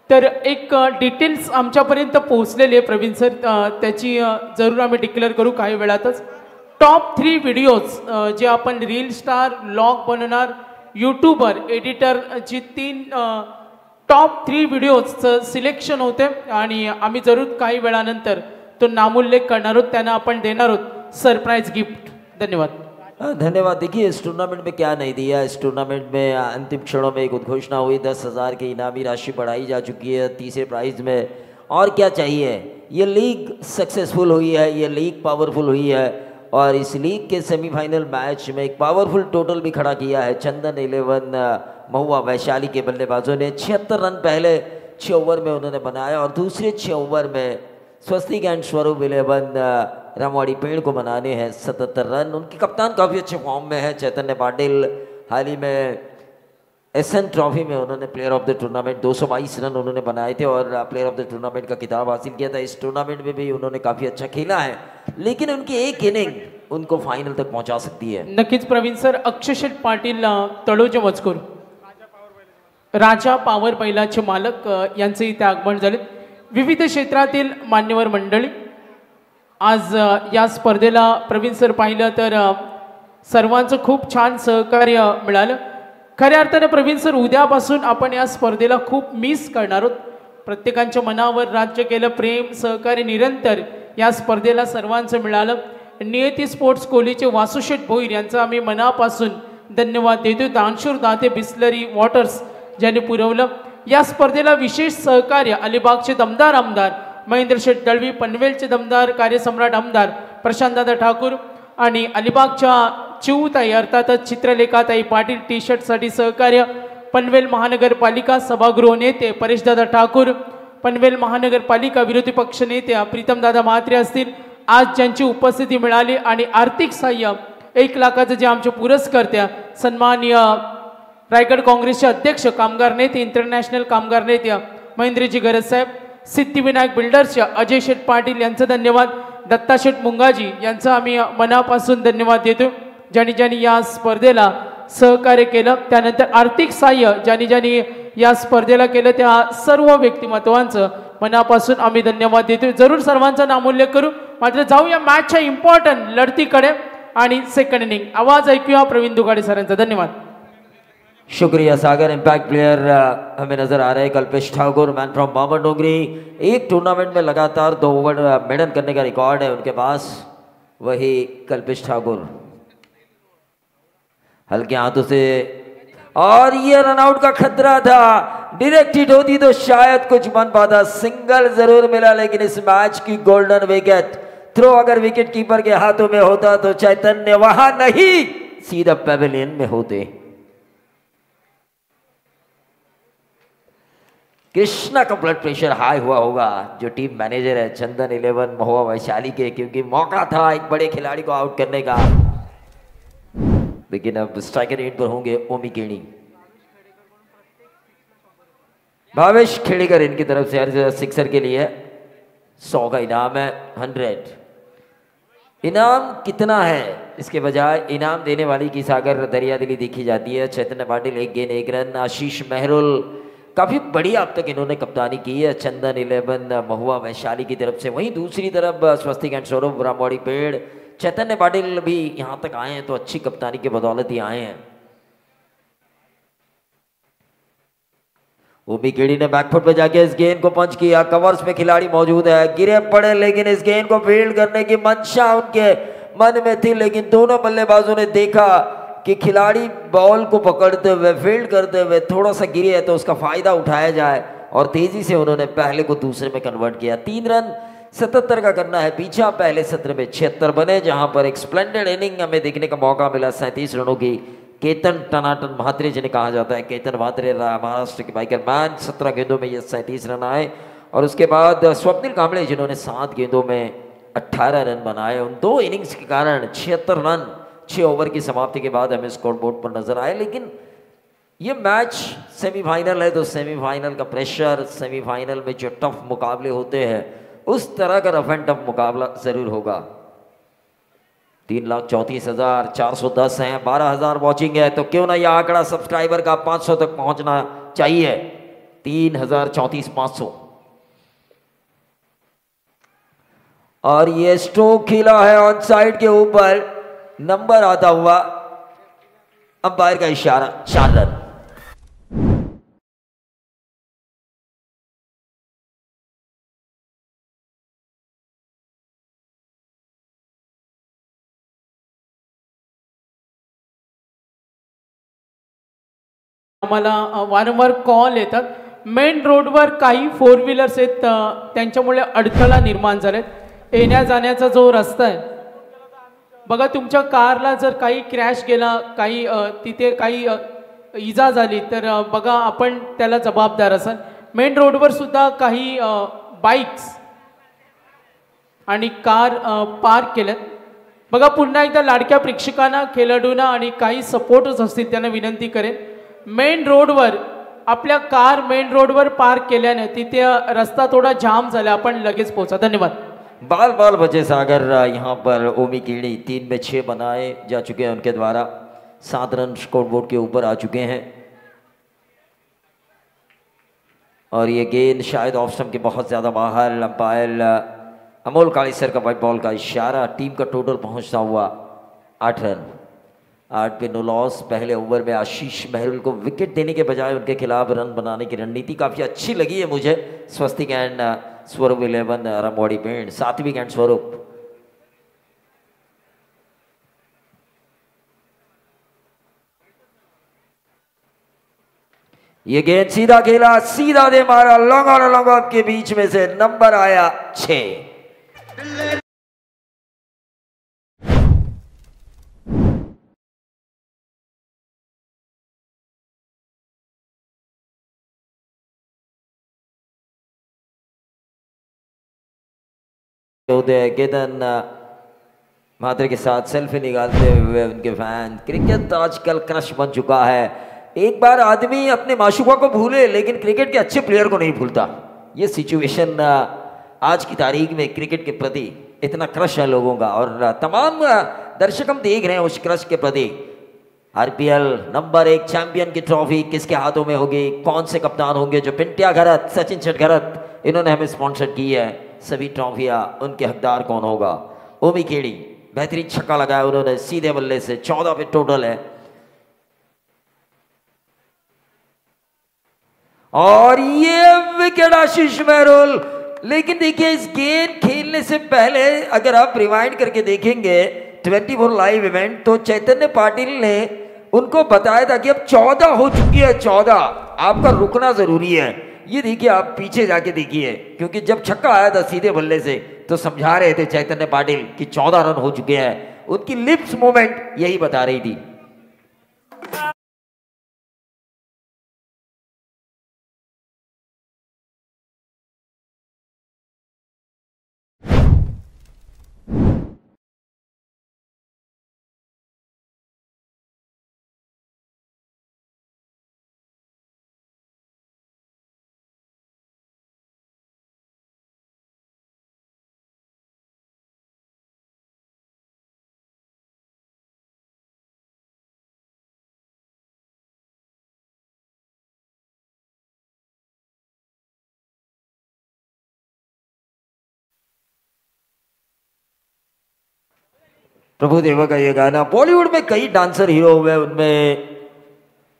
तर एक डिटेल्स आमच्यापर्यंत पोहोचलेले प्रवीण सर त्याची जरूर आम्ही डिक्लेअर करू काही वेळातच. टॉप 3 व्हिडिओज जे आपण रील स्टार ब्लॉग बनवणार यूट्यूबर एडिटरची 3 टॉप 3 व्हिडिओजचं सिलेक्शन होते आणि आम्ही जरूर काही वेळानंतर तो नामोल्लेख करणार आहोत त्यांना आपण देणार आहोत सरप्राईज गिफ्ट. धन्यवाद. धन्यवाद. देखिए इस टूर्नामेंट में क्या नहीं दिया, इस टूर्नामेंट में अंतिम क्षणों में एक उद्घोषणा हुई, 10,000 की इनामी राशि बढ़ाई जा चुकी है तीसरे प्राइज में. और क्या चाहिए, ये लीग सक्सेसफुल हुई है, ये लीग पावरफुल हुई है और इस लीग के सेमीफाइनल मैच में एक पावरफुल टोटल भी खड़ा किया है चंदन 11 महुआ वैशाली के बल्लेबाजों ने. 76 रन पहले 6 ओवर में उन्होंने बनाया और दूसरे 6 ओवर में स्वस्तिक एंड स्वरूप 11 रामवाड़ी पेड़ को बनाने हैं 77 रन. उनके कप्तान काफ़ी अच्छे फॉर्म में है चैतन्य पाटिल. हाल ही में एसएन ट्रॉफी में उन्होंने player of the tournament 222 run उन्होंने बनाए थे और प्लेयर ऑफ द टूर्नामेंट का खिताब हासिल किया था. इस टूर्नामेंट में भी उन्होंने काफ़ी अच्छा खेला है लेकिन उनकी एक इनिंग उनको फाइनल तक पहुंचा सकती है. नक्कीच प्रवीण सर. अक्षयशेठ पाटील तळोजे मजकूर राजा पॉवर बैलाचे मालक यांचे इथे आगमन झाले. विविध क्षेत्रातील मान्यवर मंडळी आज या स्पर्धेला प्रवीण सर पाहिलं तर सर्वांचं खूप छान सहकार्य मिळालं. खऱ्या अर्थाने प्रवीण सर उद्यापासून आपण या स्पर्धेला खूप मिस करणार आहोत. प्रत्येकाच्या मनावर राज्य केलं प्रेम सहकार्य निरंतर या स्पर्धेला सर्वांचं मिळालं. नियती स्पोर्ट्स कोहलीचे वासुशेठ भोईर यांचा आम्ही मनापासून धन्यवाद देतो. दानशूर दाते बिस्लरी वॉटर्स ज्यांनी पुरवलं. या स्पर्धेला विशेष सहकार्य अलिबागचे दमदार आमदार महेंद्र शेठ दळवी, पनवेलचे दमदार कार्यसम्राट आमदार प्रशांतदादा ठाकूर आणि अलिबागच्या चिऊताई अर्थातच चित्रलेखाताई पाटील. टी शर्टसाठी सहकार्य पनवेल महानगरपालिका सभागृह नेते परेशदादा ठाकूर, पनवेल महानगरपालिका विरोधी पक्ष नेते प्रीतमदादा म्हात्रे असतील आज ज्यांची उपस्थिती मिळाली आणि आर्थिक सहाय्य 1 लाखाचं जे आमचे पुरस्कर्त्या सन्माननीय रायगड काँग्रेसचे अध्यक्ष कामगार नेते इंटरनॅशनल कामगार नेते महेंद्रजी गरज साहेब, सिद्धिविनायक बिल्डर्सचे अजय शेठ पाटील यांचं धन्यवाद. दत्ता शेठ मुंगाजी यांचं आम्ही मनापासून धन्यवाद देतो ज्यांनी ज्यांनी या स्पर्धेला सहकार्य केलं. त्यानंतर आर्थिक सहाय्य ज्यांनी या स्पर्धेला केलं त्या सर्व व्यक्तिमत्वांचं मनापासून आम्ही धन्यवाद देतो. जरूर सर्वांचा नामोल्लेख करू. मात्र जाऊया मॅचच्या इम्पॉर्टंट लढतीकडे आणि सेकंड इनिंग. आवाज ऐकूया प्रवीण दुगाडे सरांचा. धन्यवाद. शुक्रिया सागर. इम्पैक्ट प्लेयर हमें नजर आ रहे हैं कल्पेश ठाकुर, मैन फ्रॉम बाबर डोगरी. एक टूर्नामेंट में लगातार 2 ओवर मेडल करने का रिकॉर्ड है उनके पास, वही कल्पेश ठाकुर. हल्के हाथों से और ये रनआउट का खतरा था, डायरेक्ट हिट होती तो शायद कुछ बन पाता. सिंगल जरूर मिला लेकिन इस मैच की गोल्डन विकेट थ्रो अगर विकेट कीपर के हाथों में होता तो चैतन्य वहां नहीं सीधा पेविलियन में होते. कृष्णा का ब्लड प्रेशर हाई हुआ होगा जो टीम मैनेजर है चंदन 11 महुआ वैशाली के, क्योंकि मौका था एक बड़े खिलाड़ी को आउट करने का. लेकिन अब स्ट्राइकर एंड पर होंगे ओमी केणी. भावेश खेड़ेकर इनकी तरफ से हर सिक्सर के लिए 100 का इनाम है. 100 इनाम कितना है इसके बजाय इनाम देने वाली की सागर दरिया दिली देखी जाती है. चैतन्य पाटिल 1 गेंद 1 रन. आशीष महरुल काफ़ी बढ़िया अब तक इन्होंने कप्तानी की है चंदन 11 महुआ वैशाली की तरफ से. वहीं दूसरी तरफ स्वस्तिक एंड स्वरूप रामवाड़ी पेड़. चैतन्य पाटिल भी यहाँ तक आए हैं तो अच्छी कप्तानी के बदौलत ही आए हैं. ओमी केड़ी ने बैकफुट पे जाके इस गेंद को पंच किया. कवर्स में खिलाड़ी मौजूद है, गिरे पड़े लेकिन इस गेंद को फील्ड करने की मंशा उनके मन में थी. लेकिन दोनों बल्लेबाजों ने देखा कि खिलाड़ी बॉल को पकड़ते हुए फील्ड करते हुए थोड़ा सा गिरे है तो उसका फायदा उठाया जाए और तेजी से उन्होंने पहले को दूसरे में कन्वर्ट किया. 3 रन 77 का करना है पीछा. पहले सत्र में 76 बने जहां पर एक स्प्लेंडेड इनिंग हमें देखने का मौका मिला 37 रनों की. केतन टनाटन म्हात्रे जिन्हें कहा जाता है, केतन म्हात्रे महाराष्ट्र के बाइकर मैन. 17 गेंदों में ये 37 रन आए और उसके बाद स्वप्निल कांबळे जिन्होंने 7 गेंदों में 18 रन बनाए. उन 2 इनिंग्स के कारण 76 रन 6 ओवर की समाप्ति के बाद हमें स्कोर बोर्ड पर नजर आए. लेकिन ये मैच सेमीफाइनल है तो सेमीफाइनल का प्रेशर, सेमीफाइनल में जो टफ मुकाबले होते हैं उस तरह का रफ एंड टफ मुकाबला जरूर होगा। 3,34,410 हैं, 12,000 वॉचिंग है, तो क्यों ना यह आंकड़ा सब्सक्राइबर का 500 तक पहुंचना चाहिए। 3,034,500। और ये स्ट्रोक खेला है ऑन साइड के ऊपर, नंबर आता हुआ, अंपायर का इशारा, 4 रन। आम्हाला वारंवार कॉल येतात, मेन रोडवर काही 4 व्हीलर्स आहेत, त्यांच्यामुळे अडथळा निर्माण झालेत। येण्या जाण्याचा जो रस्ता आहे बघा, तुमच्या कारला जर काही क्रॅश गेला, काही तिथे काही इजा झाली तर बघा आपण त्याला जबाबदार असाल। मेन रोडवर सुद्धा काही बाईक्स आणि कार पार्क केल्यात। बघा पुन्हा एकदा लाडक्या प्रेक्षकांना, खेळाडूंना आणि काही सपोर्टर्स असतील त्यांना विनंती करेन, मेन रोडवर आपल्या कार मेन रोडवर पार्क केल्याने तिथे रस्ता थोड़ा जाम झाला, आपण लगेच पोहोचा। धन्यवाद। बाल बाल बचे सागर यहाँ पर ओमी कीड़ी 3 में 6 बनाए जा चुके हैं उनके द्वारा, 7 रन स्कोरबोर्ड के ऊपर आ चुके हैं। और ये गेंद शायद ऑफ स्टंप के बहुत ज्यादा बाहर, अंपायर अमोल कालीसर का व्हाइट बॉल का इशारा। टीम का टोटल पहुंचता हुआ 8 रन, 8 पे 9 लॉस। पहले ओवर में आशीष महरुल को विकेट देने के बजाय उनके खिलाफ रन बनाने की रणनीति काफी अच्छी लगी है मुझे। स्वस्तिक एंड स्वरूप 11 रामवाड़ी पेंट, सात्विक एंड स्वरूप। ये गेंद सीधा खेला, सीधा दे मारा, लॉन्ग और लॉन्ग ऑफ के बीच में से नंबर आया 6। उदय केतन मात्रे के साथ सेल्फी निकालते हुए उनके फैन। क्रिकेट आजकल क्रश बन चुका है। एक बार आदमी अपने माशूका को भूले लेकिन क्रिकेट के अच्छे प्लेयर को नहीं भूलता। ये सिचुएशन आज की तारीख में क्रिकेट के प्रति इतना क्रश है लोगों का, और तमाम दर्शक हम देख रहे हैं उस क्रश के प्रति। आरपीएल नंबर 1 चैंपियन की ट्रॉफी किसके हाथों में होगी, कौन से कप्तान होंगे जो पिंटिया घरत, सचिन चटघरत इन्होंने हमें स्पॉन्सर की है, सभी ट्रॉफियां उनके हकदार कौन होगा। ओमी खेड़ी बेहतरीन छक्का लगाया उन्होंने सीधे बल्ले से, 14 पे टोटल है। और ये विकेट आशीष महरुल। लेकिन देखिए इस गेंद खेलने से पहले अगर आप रिवाइंड करके देखेंगे 24 लाइव इवेंट, तो चैतन्य पाटिल ने उनको बताया था कि अब 14 हो चुकी है, 14 आपका रुकना जरूरी है। ये देखिए आप पीछे जाके देखिए, क्योंकि जब छक्का आया था सीधे बल्ले से तो समझा रहे थे चैतन्य पाटिल कि 14 रन हो चुके हैं। उनकी लिप्स मूवमेंट यही बता रही थी। प्रभु देवा का ये गाना, बॉलीवुड में कई डांसर हीरो हुए, उनमें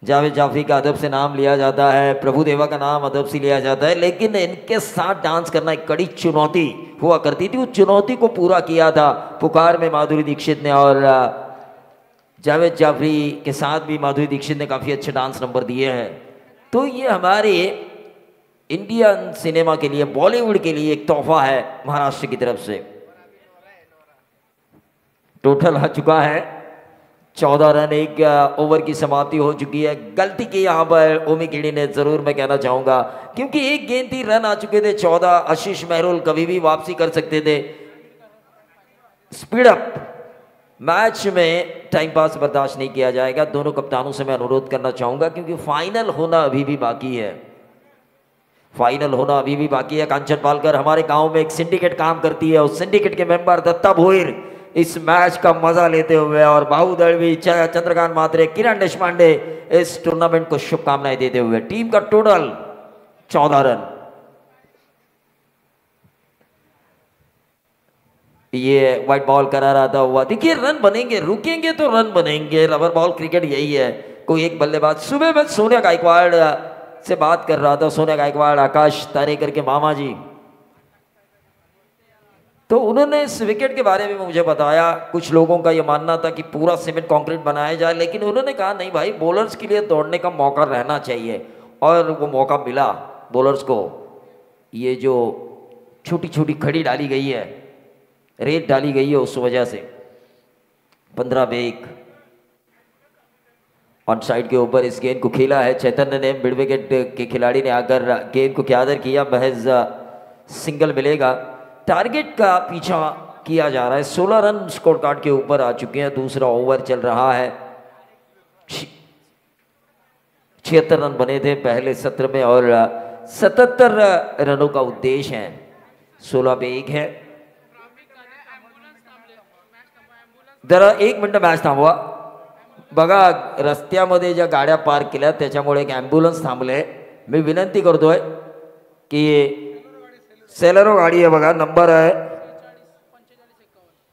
जावेद जाफरी का अदब से नाम लिया जाता है, प्रभु देवा का नाम अदब से लिया जाता है, लेकिन इनके साथ डांस करना एक कड़ी चुनौती हुआ करती थी। उस चुनौती को पूरा किया था पुकार में माधुरी दीक्षित ने, और जावेद जाफरी के साथ भी माधुरी दीक्षित ने काफ़ी अच्छे डांस नंबर दिए हैं। तो ये हमारे इंडियन सिनेमा के लिए, बॉलीवुड के लिए एक तोहफा है महाराष्ट्र की तरफ से। टोटल आ चुका है 14 रन, 1 ओवर की समाप्ति हो चुकी है। गलती की यहाँ पर ओमी कीड़ी ने, जरूर मैं कहना चाहूंगा, क्योंकि एक गेंद थी, रन आ चुके थे 14। आशीष महरुल कभी भी वापसी कर सकते थे। स्पीड अप, मैच में टाइम पास बर्दाश्त नहीं किया जाएगा। दोनों कप्तानों से मैं अनुरोध करना चाहूंगा, क्योंकि फाइनल होना अभी भी बाकी है। फाइनल होना अभी भी बाकी है। कांचन पालकर हमारे गांव में एक सिंडिकेट काम करती है, उस सिंडिकेट के मेंबर दत्ता भोईर इस मैच का मजा लेते हुए और बाहु दलवी, चंद्रकांत मात्रे, किरण देशपांडे इस टूर्नामेंट को शुभकामनाएं देते हुए टीम का टोटल 14 रन। ये व्हाइट बॉल करा रहा था हुआ, देखिए रन बनेंगे, रुकेंगे तो रन बनेंगे। रबर बॉल क्रिकेट यही है। कोई एक बल्लेबाज, सुबह मैं सोनिया गायकवाड़ से बात कर रहा था, सोनिया गायकवाड़ आकाश तारेकर के मामा जी, तो उन्होंने इस विकेट के बारे में मुझे बताया। कुछ लोगों का ये मानना था कि पूरा सीमेंट कंक्रीट बनाया जाए, लेकिन उन्होंने कहा नहीं भाई, बॉलर्स के लिए दौड़ने का मौका रहना चाहिए, और वो मौका मिला बॉलर्स को। ये जो छोटी छोटी खड़ी डाली गई है, रेत डाली गई है, उस वजह से 15 बेग ऑन साइड के ऊपर इस गेंद को खेला है चैतन्य ने। मिड विकेट के खिलाड़ी ने आकर गेंद को क्यादर किया, महज सिंगल मिलेगा। टारगेट का पीछा किया जा रहा है। 16 रन स्कोर कार्ड के ऊपर आ चुके हैं। दूसरा ओवर चल रहा है। 76 रन बने थे पहले सत्र में और 77 रनों का उद्देश्य है। 16 पे 1 है। जरा 1 मिनिट मॅच थांबवा। बघा रस्त्यामध्ये ज्या गाड्या पार्क केल्या त्याच्यामुळे एक ॲम्ब्युलन्स थांबले। मी विनंती करतोय की सेलेरो गाडी आहे बघा, नंबर आहे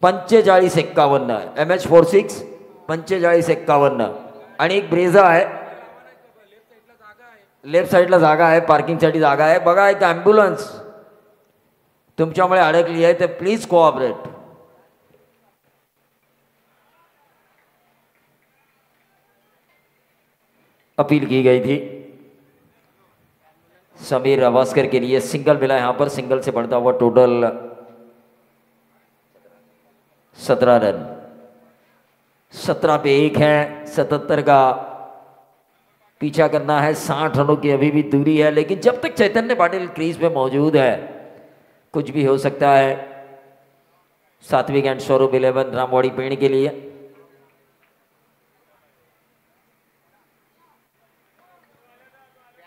4551 MH46 4551 आणि एक ब्रेझा आहे लेफ्ट साईडला जागा आहे, पार्किंगसाठी जागा आहे। बघा एक ॲम्ब्युलन्स तुमच्यामुळे अडकली आहे, तर प्लीज कोऑपरेट। अपील की गई थी समीर अवास्कर के लिए। सिंगल मिला यहां पर, सिंगल से बढ़ता हुआ टोटल 17 रन। 17 पे 1 है। 77 का पीछा करना है। 60 रनों की अभी भी दूरी है, लेकिन जब तक चैतन्य पाटिल क्रीज में मौजूद है कुछ भी हो सकता है। सात्विक एंड स्वरूप 11 रामवाड़ी पेड़ के लिए।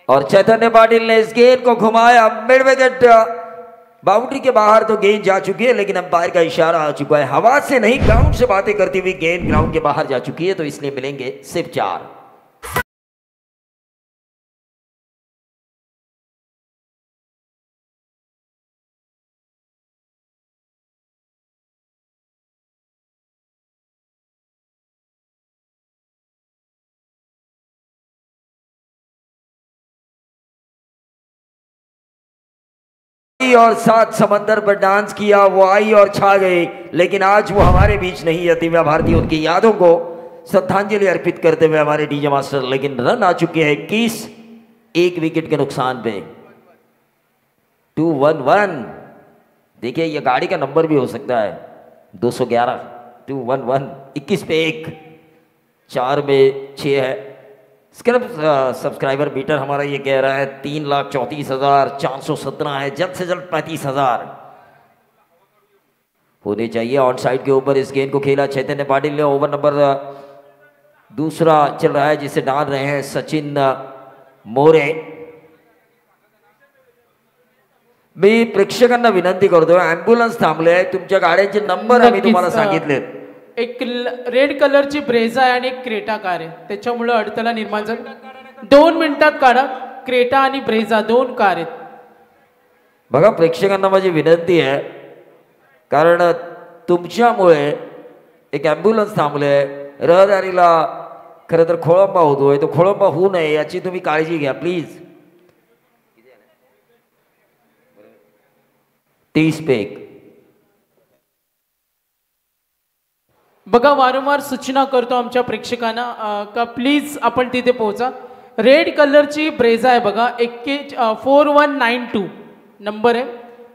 और चैतन्य पाटिल ने इस गेंद को घुमाया मिड विकेट। बाउंड्री के बाहर तो गेंद जा चुकी है, लेकिन अंपायर का इशारा आ चुका है। हवा से नहीं, ग्राउंड से बातें करती हुई गेंद ग्राउंड के बाहर जा चुकी है, तो इसलिए मिलेंगे सिर्फ 4। और 7 समंदर पर डांस किया, वो आई और छा गई, लेकिन आज वो हमारे बीच नहीं है। दिव्या भारती उनकी यादों को श्रद्धांजलि अर्पित करते हुए हमारे डीजे मास्टर, लेकिन रन आ चुके हैं 21, 1 विकेट के नुकसान पे। 211 देखिए, ये गाड़ी का नंबर भी हो सकता है 211। 211 21 पे 1, 4 में 6 है। स्क्रब सब्सक्राइबर मीटर हमारा ये कह रहा है 3,34,417 है। जल्द से जल्द 35,000 होने चाहिए। ऑन साइड के ऊपर इस गेंद को खेला चैतन्य पाटिल ने। ओवर नंबर दूसरा चल रहा है, जिसे डाल रहे हैं सचिन मोरे। मी प्रेक्षकांना विनंती करतो, ॲम्ब्युलन्स थांबले, तुमच्या गाड्यांचे नंबर आम्ही तुम्हाला सांगितलेत। एक रेड कलरची ब्रेझा आहे आणि एक क्रेटा कार आहे, त्याच्यामुळे अडथळा निर्माण झाला। 2 मिनिटात काढा। क्रेटा आणि ब्रेझा 2 कार आहेत। बघा प्रेक्षकांना माझी विनंती आहे, कारण तुमच्यामुळे एक ॲम्ब्युलन्स थांबले, रहदारीला खरं तर खोळंबा होतोय, तो खोळंबा होऊ नये याची तुम्ही काळजी घ्या प्लीज। 30 पे 1। बघा वारंवार सूचना करतो आमच्या प्रेक्षकांना का प्लीज आपण तिथे पोहोचा। रेड कलरची ब्रेझा आहे बघा, 4192 नंबर आहे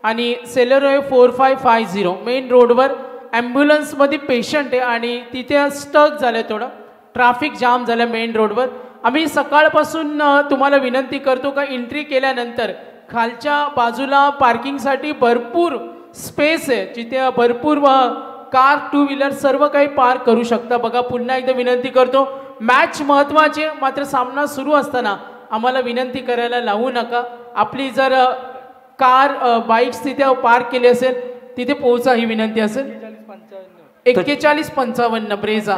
आणि सेलर आहे 4550। मेन रोडवर ॲम्ब्युलन्समध्ये पेशंट आहे आणि तिथे स्टक झालं, थोडं ट्रॅफिक जाम झालं मेन रोडवर। आम्ही सकाळपासून तुम्हाला विनंती करतो का एंट्री केल्यानंतर खालच्या बाजूला पार्किंगसाठी भरपूर स्पेस आहे, जिथे भरपूर कार 2 व्हीलर सर्व काही पार्क करू शकता। बघा पुन्हा एकदा विनंती करतो, मॅच महत्त्वाची, मात्र सामना सुरू असताना आम्हाला विनंती करायला लावू नका। आपली जर कार बाईक्स तिथे पार्क केली असेल तिथे पोहोचा ही विनंती असेल. 41-55 ब्रेजा.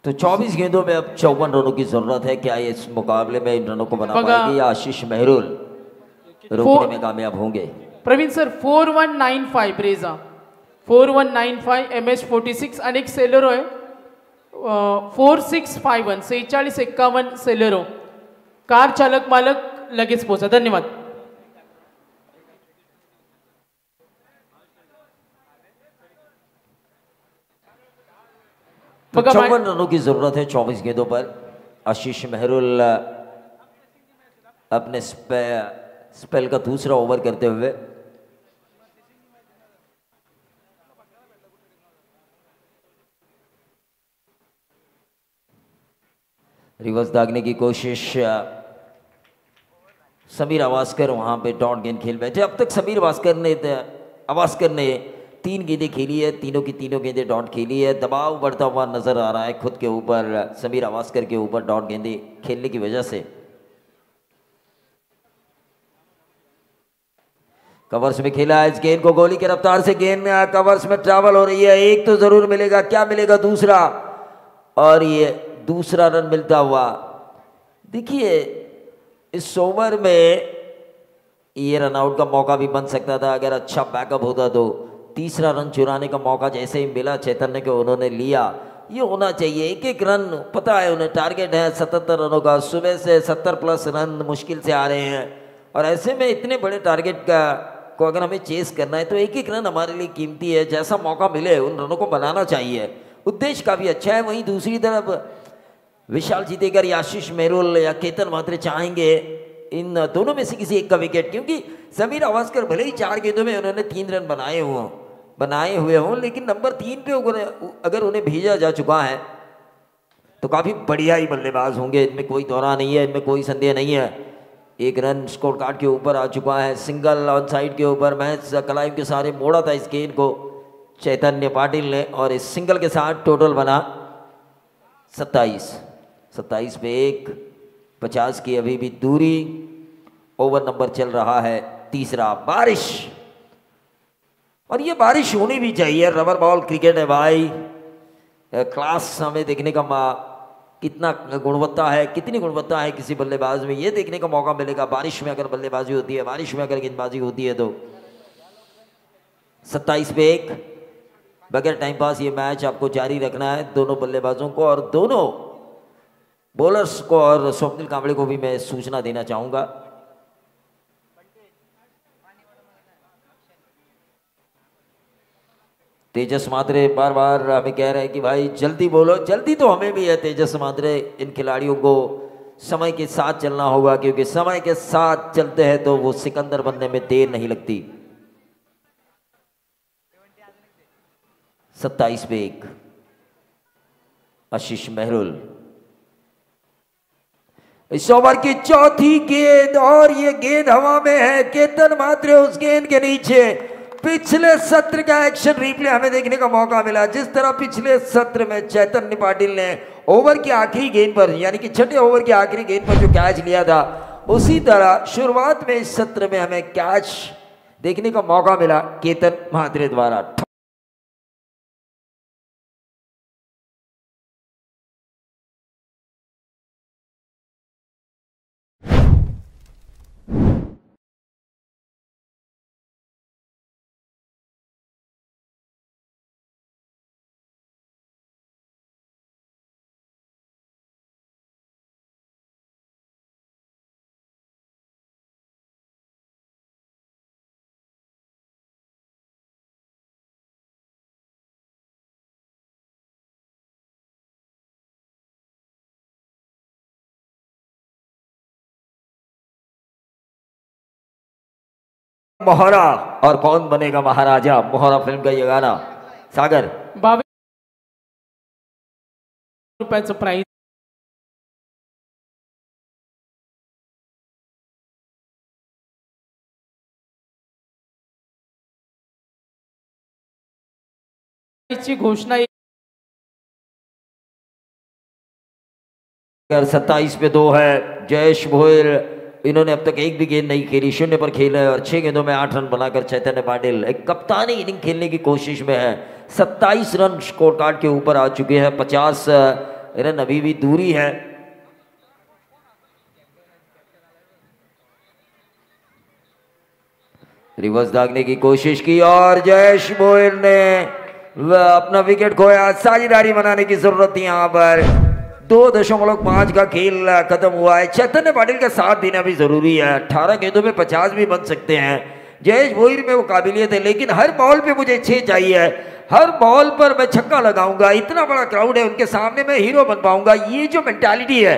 तो 24 गेंदों में अब 54 रनों की जरूरत है. क्या इस मुकाबले में इन रनों को बना पाएंगे या आशीष मेहरुल रोकने में कामयाब होंगे? प्रवीण सर 4195 ब्रेजा 4195 MS46 अनेक सेलरो आहे. 4651 4651 सेलेरो. कार चालक मालक लगेच पोहोचा. धन्यवाद. तो 54 रनों की जरूरत है 24 गेंदों पर. आशीष मेहरुल अपने स्पेल का दूसरा ओवर करते हुए रिवर्स दागने की कोशिश. समीर अवास्कर वहां पे डॉट गेंद खेल बैठे. अब तक समीर अवास्कर ने 3 गेंदें खेली है. तीनों की तीनों गेंदें डॉट खेली है. दबाव बढ़ता हुआ नजर आ रहा है खुद के ऊपर, समीर अवास्कर के ऊपर डॉट गेंदें खेलने की वजह से. कवर्स में खेला है इस गेंद को. गोली की रफ्तार से गेंद कवर्स में ट्रैवल हो रही है. एक तो जरूर मिलेगा. क्या मिलेगा? दूसरा. और ये दूसरा रन मिलता हुआ. देखिए इस ओवर में ये रन आउट का मौका भी बन सकता था अगर अच्छा बैकअप होता तो. तीसरा रन चुराने का मौका जैसे ही मिला चैतन्य को उन्होंने लिया. ये होना चाहिए. एक एक रन पता है उन्हें टारगेट है 77 रनों का. सुबह से 70 प्लस रन मुश्किल से आ रहे हैं और ऐसे में इतने बड़े टारगेट को अगर हमें चेस करना है तो एक एक रन हमारे लिए कीमती है. जैसा मौका मिले उन रनों को बनाना चाहिए. उद्देश्य काफ़ी अच्छा है. वहीं दूसरी तरफ विशाल जीतेकर या आशीष मेहरुल या केतन म्हात्रे चाहेंगे इन दोनों में से किसी एक का विकेट, क्योंकि समीर अवास्कर भले ही 4 गेंदों में उन्होंने 3 रन बनाए हुए हों लेकिन नंबर 3 पे अगर उन्हें भेजा जा चुका है तो काफ़ी बढ़िया ही बल्लेबाज होंगे. इनमें कोई दौरा नहीं है, इनमें कोई संदेह नहीं है. 1 रन स्कोर कार्ड के ऊपर आ चुका है. सिंगल ऑन साइड के ऊपर मैच कलाइम के सारे मोड़ा था इस गेंद को चैतन्य पाटिल ने और इस सिंगल के साथ टोटल बना 27 पे 1. 50 की अभी भी दूरी. ओवर नंबर चल रहा है तीसरा. बारिश, और ये बारिश होनी भी चाहिए. रबर बॉल क्रिकेट है भाई. क्लास हमें देखने का कितना गुणवत्ता है, कितनी गुणवत्ता है किसी बल्लेबाज में, ये देखने का मौका मिलेगा बारिश में अगर बल्लेबाजी होती है, बारिश में अगर गेंदबाजी होती है तो. 27 पे 1. बगैर टाइम पास ये मैच आपको जारी रखना है दोनों बल्लेबाजों को और दोनों बॉलर्स को. और स्वप्निल कांबळे को भी मैं सूचना देना चाहूंगा. तेजस म्हात्रे बार बार हमें कह रहे हैं कि भाई जल्दी बोलो. जल्दी तो हमें भी है तेजस म्हात्रे. इन खिलाड़ियों को समय के साथ चलना होगा क्योंकि समय के साथ चलते हैं तो वो सिकंदर बनने में देर नहीं लगती. 27 पे 1. आशीष मेहरुल इस ओवर की चौथी गेंद और ये गेंद हवा में है. केतन म्हात्रे उस गेंद के नीचे. पिछले सत्र का एक्शन रिप्ले हमें देखने का मौका मिला. जिस तरह पिछले सत्र में चैतन्य पाटिल ने ओवर की आखिरी गेंद पर यानी कि छठे ओवर की आखिरी गेंद पर जो कैच लिया था उसी तरह शुरुआत में इस सत्र में हमें कैच देखने का मौका मिला केतन म्हात्रे द्वारा. मोहरा और कौन बनेगा महाराजा, मोहरा फिल्म का ये गाना. सागर 22 रुपयाचं प्राइस. ची घोषणा 27 पे 2 है. जयेश भोयर इन्होंने अब तक एक भी गेंद नहीं खेली, 0 पर खेला है और 6 गेंदों में 8 रन बनाकर चैतन्य पाटिल एक कप्तानी इनिंग खेलने की कोशिश में है। 27 रन स्कोर कार्ड के ऊपर आ चुके हैं, 50 रन अभी भी दूरी है। रिवर्स दागने की कोशिश की और जयेश मोहिल ने अपना विकेट खोया। साझेदारी बनाने की जरूरत थी यहाँ पर। 2.5 का खेल खत्म हुआ है। चैतन्य पाटिल का साथ देना भी जरूरी है। 18 गेंदों में 50 भी बन सकते हैं। जयेश मोहिल में वो काबिलियत है, लेकिन हर बॉल पे मुझे 6 चाहिए। हर बॉल पर मैं छक्का लगाऊंगा, इतना बड़ा क्राउड है उनके सामने, मैं हीरो बन पाऊंगा। ये जो मेंटालिटी है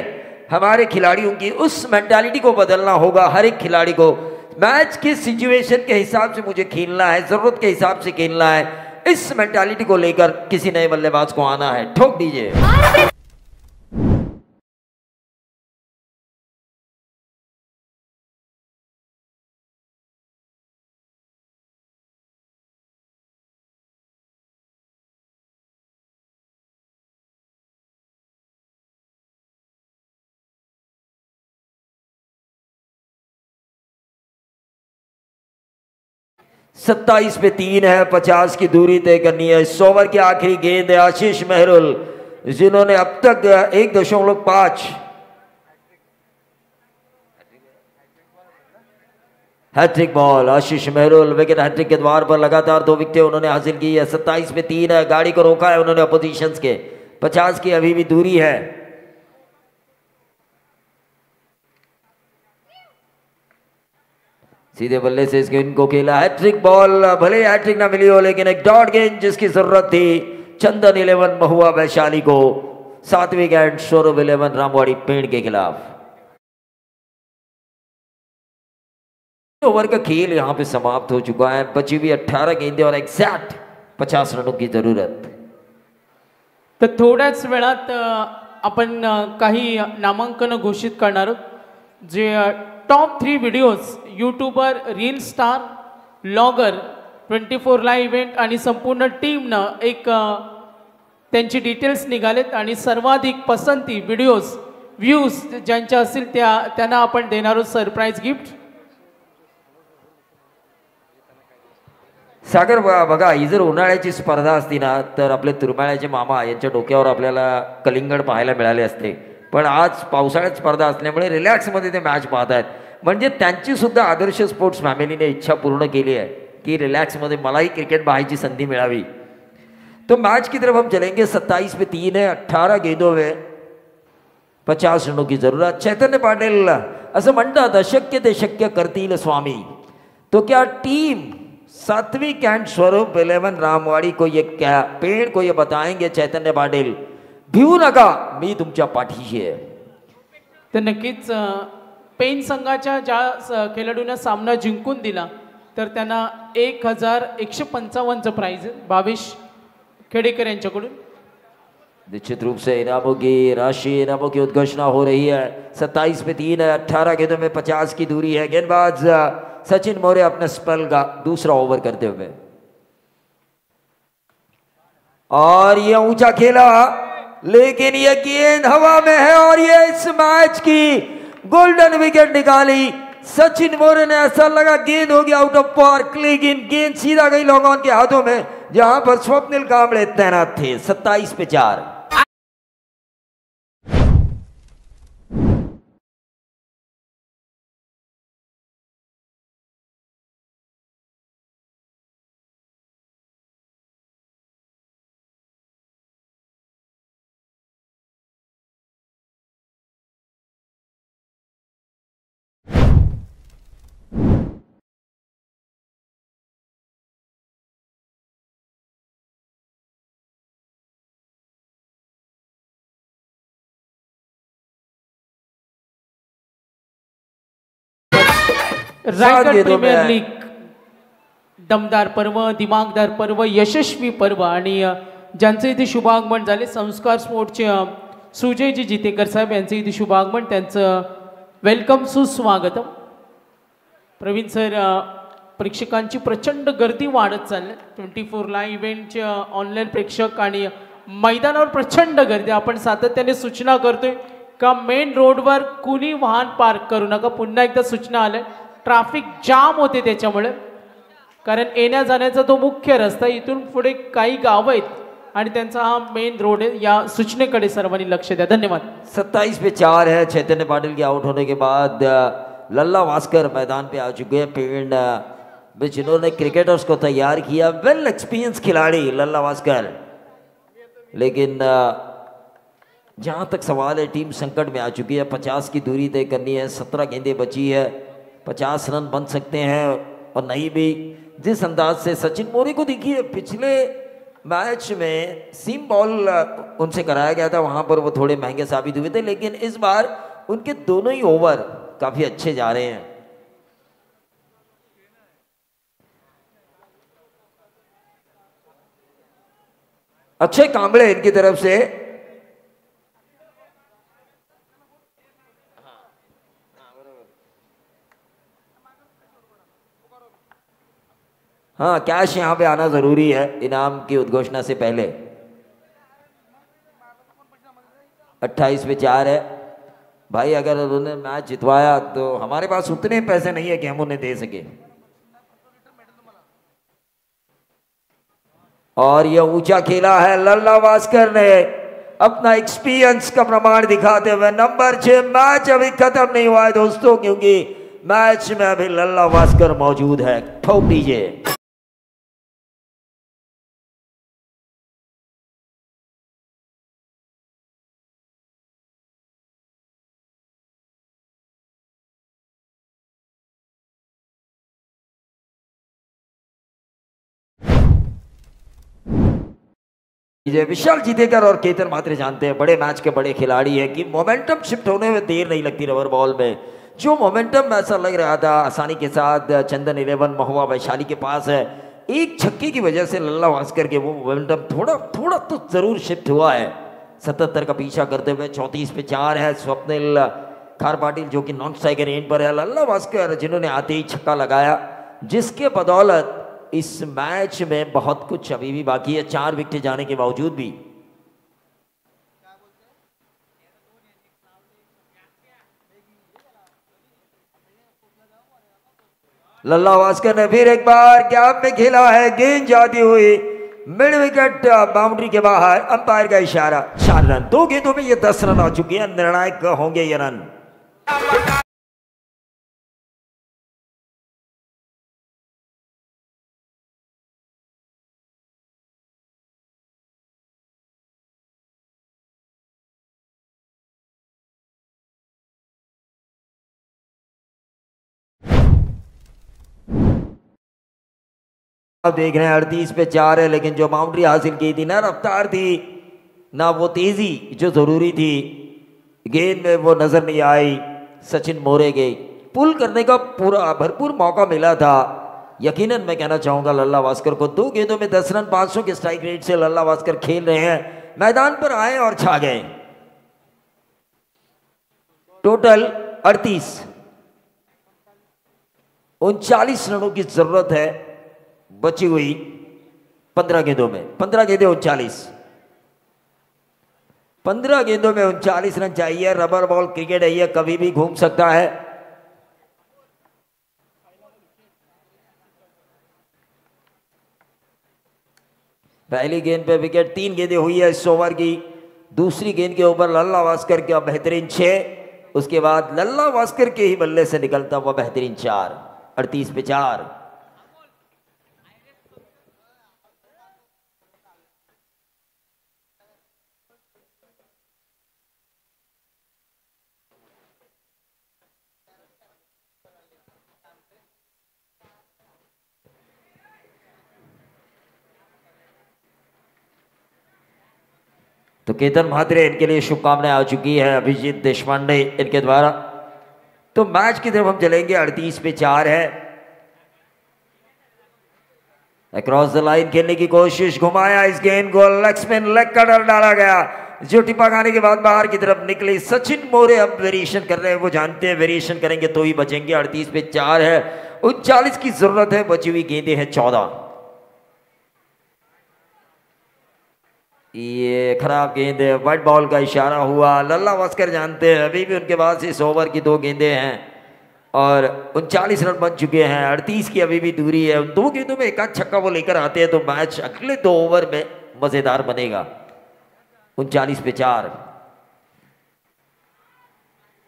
हमारे खिलाड़ियों की, उस मेंटालिटी को बदलना होगा हर एक खिलाड़ी को। मैच के सिचुएशन के हिसाब से मुझे खेलना है, जरूरत के हिसाब से खेलना है। इस मेंटालिटी को लेकर किसी नए बल्लेबाज को आना है। ठोक दीजिए। सत्ताईस पे 3 है, 50 की दूरी तय करनी है। इस ओवर की आखिरी गेंद है आशीष मेहरुल, जिन्होंने अब तक 1.5 हैट्रिक बॉल। आशीष मेहरुल विकेट हैट्रिक के द्वार पर लगातार 2 विकेटें उन्होंने हासिल की है। 27 पे 3 है, गाड़ी को रोका है उन्होंने अपोजिशंस के। 50 की अभी भी दूरी है। सीधे बल्ले से इस गेंद को खेला, हैट्रिक बॉल। भले हैट्रिक ना मिली हो, लेकिन एक डॉट गेंद जिसकी जरूरत थी चंदन 11 महुआ वैशाली को। 7वीं गेंद सौरभ 11 रामवाड़ी पेड़ के खिलाफ। ओवर का खेल यहां पे समाप्त हो चुका है। बची हुई 18 गेंदें और एक्झॅक्ट 50 रनों की जरूरत। तर थोड्याच वेळात आपण काही नामांकन घोषित करणार आहोत, जे top 3 videos YouTuber, reel star, blogger, 24 live event आणि संपूर्ण टीमनं एक त्यांची डिटेल्स निघालेत आणि सर्वाधिक पसंती व्हिडिओज व्ह्यूज ज्यांच्या असतील त्यांना आपण देणार आहोत सरप्राईज गिफ्ट। सागर बघा, ही जर उन्हाळ्याची स्पर्धा असती ना, तर आपले तुरमाळ्याचे मामा यांच्या डोक्यावर आपल्याला कलिंगड पाहायला मिळाले असते। पण आज पावसाळ्यात स्पर्धा असल्यामुळे रिलॅक्समध्ये ते मॅच पाहत आहेत। म्हणजे त्यांची सुद्धा आदर्श स्पोर्ट्स फॅमिलीने इच्छा पूर्ण केली है कि रिलैक्स में मलाई क्रिकेट पाहायची संधि मिळावी। तो मैच की तरफ हम चलेंगे। 27 पे 3 है, 18 गेंदों में 50 रनों की जरूरत। चैतन्य पाटिल असं म्हणतात, अशक्य ते शक्य करतील स्वामी। तो क्या टीम 7वीं कैंट स्वरूप 11 रामवाड़ी को ये क्या पेड़ को ये बताएंगे चैतन्य पाटिल, भिवू नका, मी तुमच्या पाठीशी आहे। तर नक्कीच पेन संघाच्या ज्या खेळाडूंना सामना जिंकून दिला तर त्यांना 1155चं प्राइज है भावेश खेडेकर यांच्याकडून। निश्चित रूप से इनामों की राशि, इनामों की उद्घोषणा हो रही है। 27 पे 3 है, 18 गेंदों में 50 की दूरी है। गेंदबाज सचिन मौर्य अपने स्पेल का दूसरा ओवर करते हुए, और ये ऊंचा खेला, लेकिन ये गेंद हवा में है और ये इस मैच की गोल्डन विकेट निकाली। सचिन मौर्य ने ऐसा लगा गेंद हो गया आउट ऑफ पार्क, लेकिन गेंद सीधा गई लॉन्ग ऑन के हाथों में, जहां पर स्वप्निल कांबळे तैनात थे। 27 पे 4। रायगड प्रीमियर लीग दमदार पर्व, दिमागदार पर्व, यशस्वी पर्व आणि ज्यांचे इथे शुभागमन झाले, संस्कार स्पोर्टचे सुजयजी जितेकर साहेब यांचे इथे शुभागमन, त्यांचं वेलकम सुस्वागतम। प्रवीण सर, प्रेक्षकांची प्रचंड गर्दी वाढत चालली। 24 लाईव्ह इव्हेंटचे ऑनलाईन प्रेक्षक आणि मैदानावर प्रचंड गर्दी। आपण सातत्याने सूचना करतोय का मेन रोडवर कुणी वाहन पार्क करू नका. पुन्हा एकदा सूचना आल्या, ट्रॅफिक जाम होते त्याच्यामुळे, कारण येण्या जाण्याचा तो मुख्य रस्ता, इथून पुढे काही गावं आहेत आणि त्यांचा हा मेन रोड आहे. या सूचनेकडे सर्वांनी लक्ष द्या. धन्यवाद. 27 पे 4 है. चैतन्य पाटिल के आउट होने के बाद लल्ला वास्कर मैदान पे आ चुके हैं. पेड़ जिन्होंने क्रिकेटर्स को तैयार किया, वेल एक्सपीरियंस खिलाड़ी लल्ला वास्कर, लेकिन जहां तक सवाल है टीम संकट में आ चुकी है. 50 की दूरी तय करनी है, 17 गेंदें बची है, 50 रन बन सकते हैं और नहीं भी. जिस अंदाज से सचिन मोरे को देखिए, पिछले मैच में सीम बॉल उनसे कराया गया था, वहां पर वो थोड़े महंगे साबित हुए थे, लेकिन इस बार उनके दोनों ही ओवर काफी अच्छे जा रहे हैं. अच्छे कांबड़े इनकी तरफ से. हाँ, कैश यहाँ पे आना जरूरी है इनाम की उद्घोषणा से पहले. 28 पे 4 है भाई. अगर उन्होंने मैच जितवाया तो हमारे पास उतने पैसे नहीं है कि हम उन्हें दे सके. और यह ऊंचा खेला है लल्ला वास्कर ने, अपना एक्सपीरियंस का प्रमाण दिखाते हुए. नंबर 6. मैच अभी खत्म नहीं हुआ है दोस्तों, क्योंकि मैच में अभी लल्ला वास्कर मौजूद है. ठोक दीजिए. विशाल जीतेकर और केतन मात्रे जानते हैं, बड़े मैच के बड़े खिलाड़ी हैं, कि मोमेंटम शिफ्ट होने में देर नहीं लगती रबर बॉल में. जो मोमेंटम ऐसा लग रहा था आसानी के साथ चंदन 11 महुआ वैशाली के पास है, एक छक्के की वजह से लल्ला वास्कर के वो मोमेंटम थोड़ा तो जरूर शिफ्ट हुआ है. 77 का पीछा करते हुए 34 पे 4 है. स्वप्निल खार पाटिल जो कि नॉन स्ट्राइकर एंड पर है. लल्ला वास्कर जिन्होंने आते ही छक्का लगाया, जिसके बदौलत इस मैच में बहुत कुछ अभी भी बाकी है, 4 विकेट जाने के बावजूद भी. लल्ला वास्कर ने फिर एक बार गैप में खेला है, गेंद जाती हुई मिड विकेट बाउंड्री के बाहर. अंपायर का इशारा. 4 रन. 2 गेंदों में ये 10 रन आ चुके हैं. निर्णायक होंगे ये रन. देख रहे हैं 38 पे 4 है, लेकिन जो बाउंड्री हासिल की थी, ना रफ्तार थी ना वो तेजी जो जरूरी थी, गेंद में वो नजर नहीं आई. सचिन मोरे के पुल करने का पूरा भरपूर मौका मिला था. यकीनन मैं कहना चाहूंगा लल्ला वास्कर को. 2 गेंदों में 10 रन, 500 के स्ट्राइक रेट से लल्ला वास्कर खेल रहे हैं. मैदान पर आए और छा गए. टोटल 38. 39 रनों की जरूरत है बची हुई 15 गेंदों में. 15 गेंदे 39. 15 गेंदों में 39 रन चाहिए. रबर बॉल क्रिकेट है, ये कभी भी घूम सकता है. पहली गेंद पे विकेट. 3 गेंदें हुई है इस ओवर की. दूसरी गेंद के ऊपर लल्ला वास्कर का बेहतरीन 6. उसके बाद लल्ला वास्कर के ही बल्ले से निकलता हुआ बेहतरीन 4. 38 पे 4. तो केतन म्हात्रे इनके लिए शुभकामनाएं आ चुकी है अभिजीत देशपांडे इनके द्वारा. तो मैच की तरफ हम चलेंगे. 38 पे 4 है. अक्रॉस द लाइन खेलने की कोशिश, घुमाया इस गेंद को, लेग स्पिन, लेग कटर डाला गया, जो टिप्पा खाने के बाद बाहर की तरफ निकली. सचिन मोरे अब वेरिएशन कर रहे हैं, वो जानते हैं वेरिएशन करेंगे तो ही बचेंगे. 38 पे 4 है. 39 की जरूरत है. बची हुई गेंदें हैं 14. ये खराब गेंद है, वाइट बॉल का इशारा हुआ। लल्ला वस्कर जानते हैं अभी भी उनके पास इस ओवर की 2 गेंदें हैं और 39 रन बन चुके हैं। 38 की अभी भी दूरी है। उन 2 गेंदों में एक आध छक्का वो लेकर आते हैं तो मैच अगले 2 ओवर में मजेदार बनेगा। 39 पे 4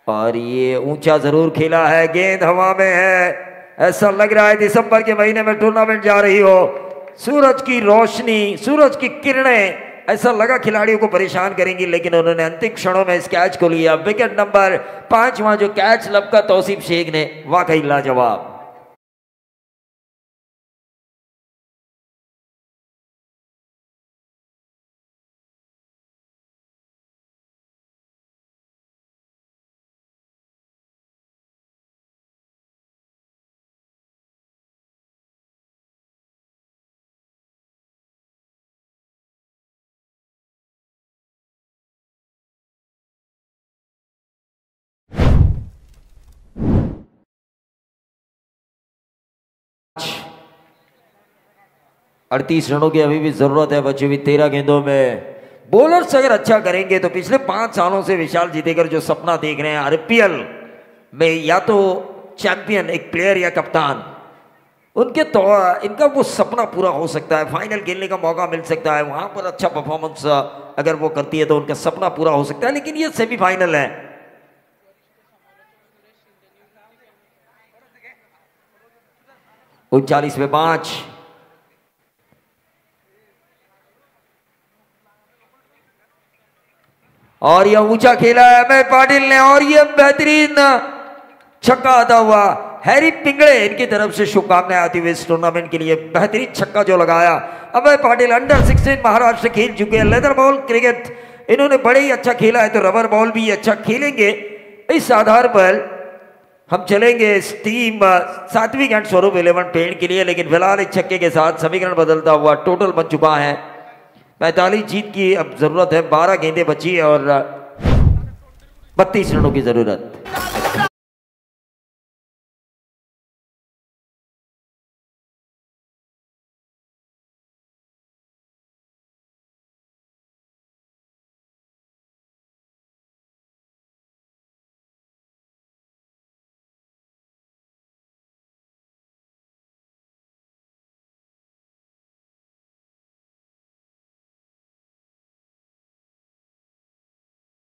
और ये ऊंचा जरूर खेला है, गेंद हवा में है। ऐसा लग रहा है दिसंबर के महीने में टूर्नामेंट जा रही हो। सूरज की रोशनी, सूरज की किरणें, ऐसा लगा खिलाड़ियों को परेशान करेंगी, लेकिन उन्होंने अंतिम क्षणों में इस कैच को लिया। विकेट नंबर 5वां जो कैच लपका तौसीफ शेख ने, वाकई लाजवाब। अड़तीस रनों की अभी भी जरूरत है बची हुई 13 गेंदों में। बॉलर्स अगर अच्छा करेंगे तो पिछले 5 सालों से विशाल जीतेकर जो सपना देख रहे हैं आरपीएल में, या तो चैंपियन एक प्लेयर या कप्तान, उनके तो इनका वो सपना पूरा हो सकता है। फाइनल खेलने का मौका मिल सकता है, वहां पर अच्छा परफॉर्मेंस अगर वो करती है तो उनका सपना पूरा हो सकता है। लेकिन ये सेमीफाइनल है। उन 40 पे 5 और यह ऊंचा खेला है अभय पाटिल ने और यह बेहतरीन छक्का आता हुआ। हैरी पिंगड़े इनकी तरफ से शुभकामनाएं आती हुई इस टूर्नामेंट के लिए। बेहतरीन छक्का जो लगाया अभय पाटिल। अंडर 16 महाराष्ट्र खेल चुके हैं। लेदर बॉल क्रिकेट इन्होंने बड़े ही अच्छा खेला है, तो रबर बॉल भी अच्छा खेलेंगे। इस आधार पर हम चलेंगे इस टीम सात्विक एंड स्वरूप 11 पेड़ के लिए। लेकिन फिलहाल इस छक्के के साथ समीकरण बदलता हुआ टोटल बन चुका है 45 जीत की अब जरूरत है। 12 गेंदें बची है और 32 रनों की जरूरत।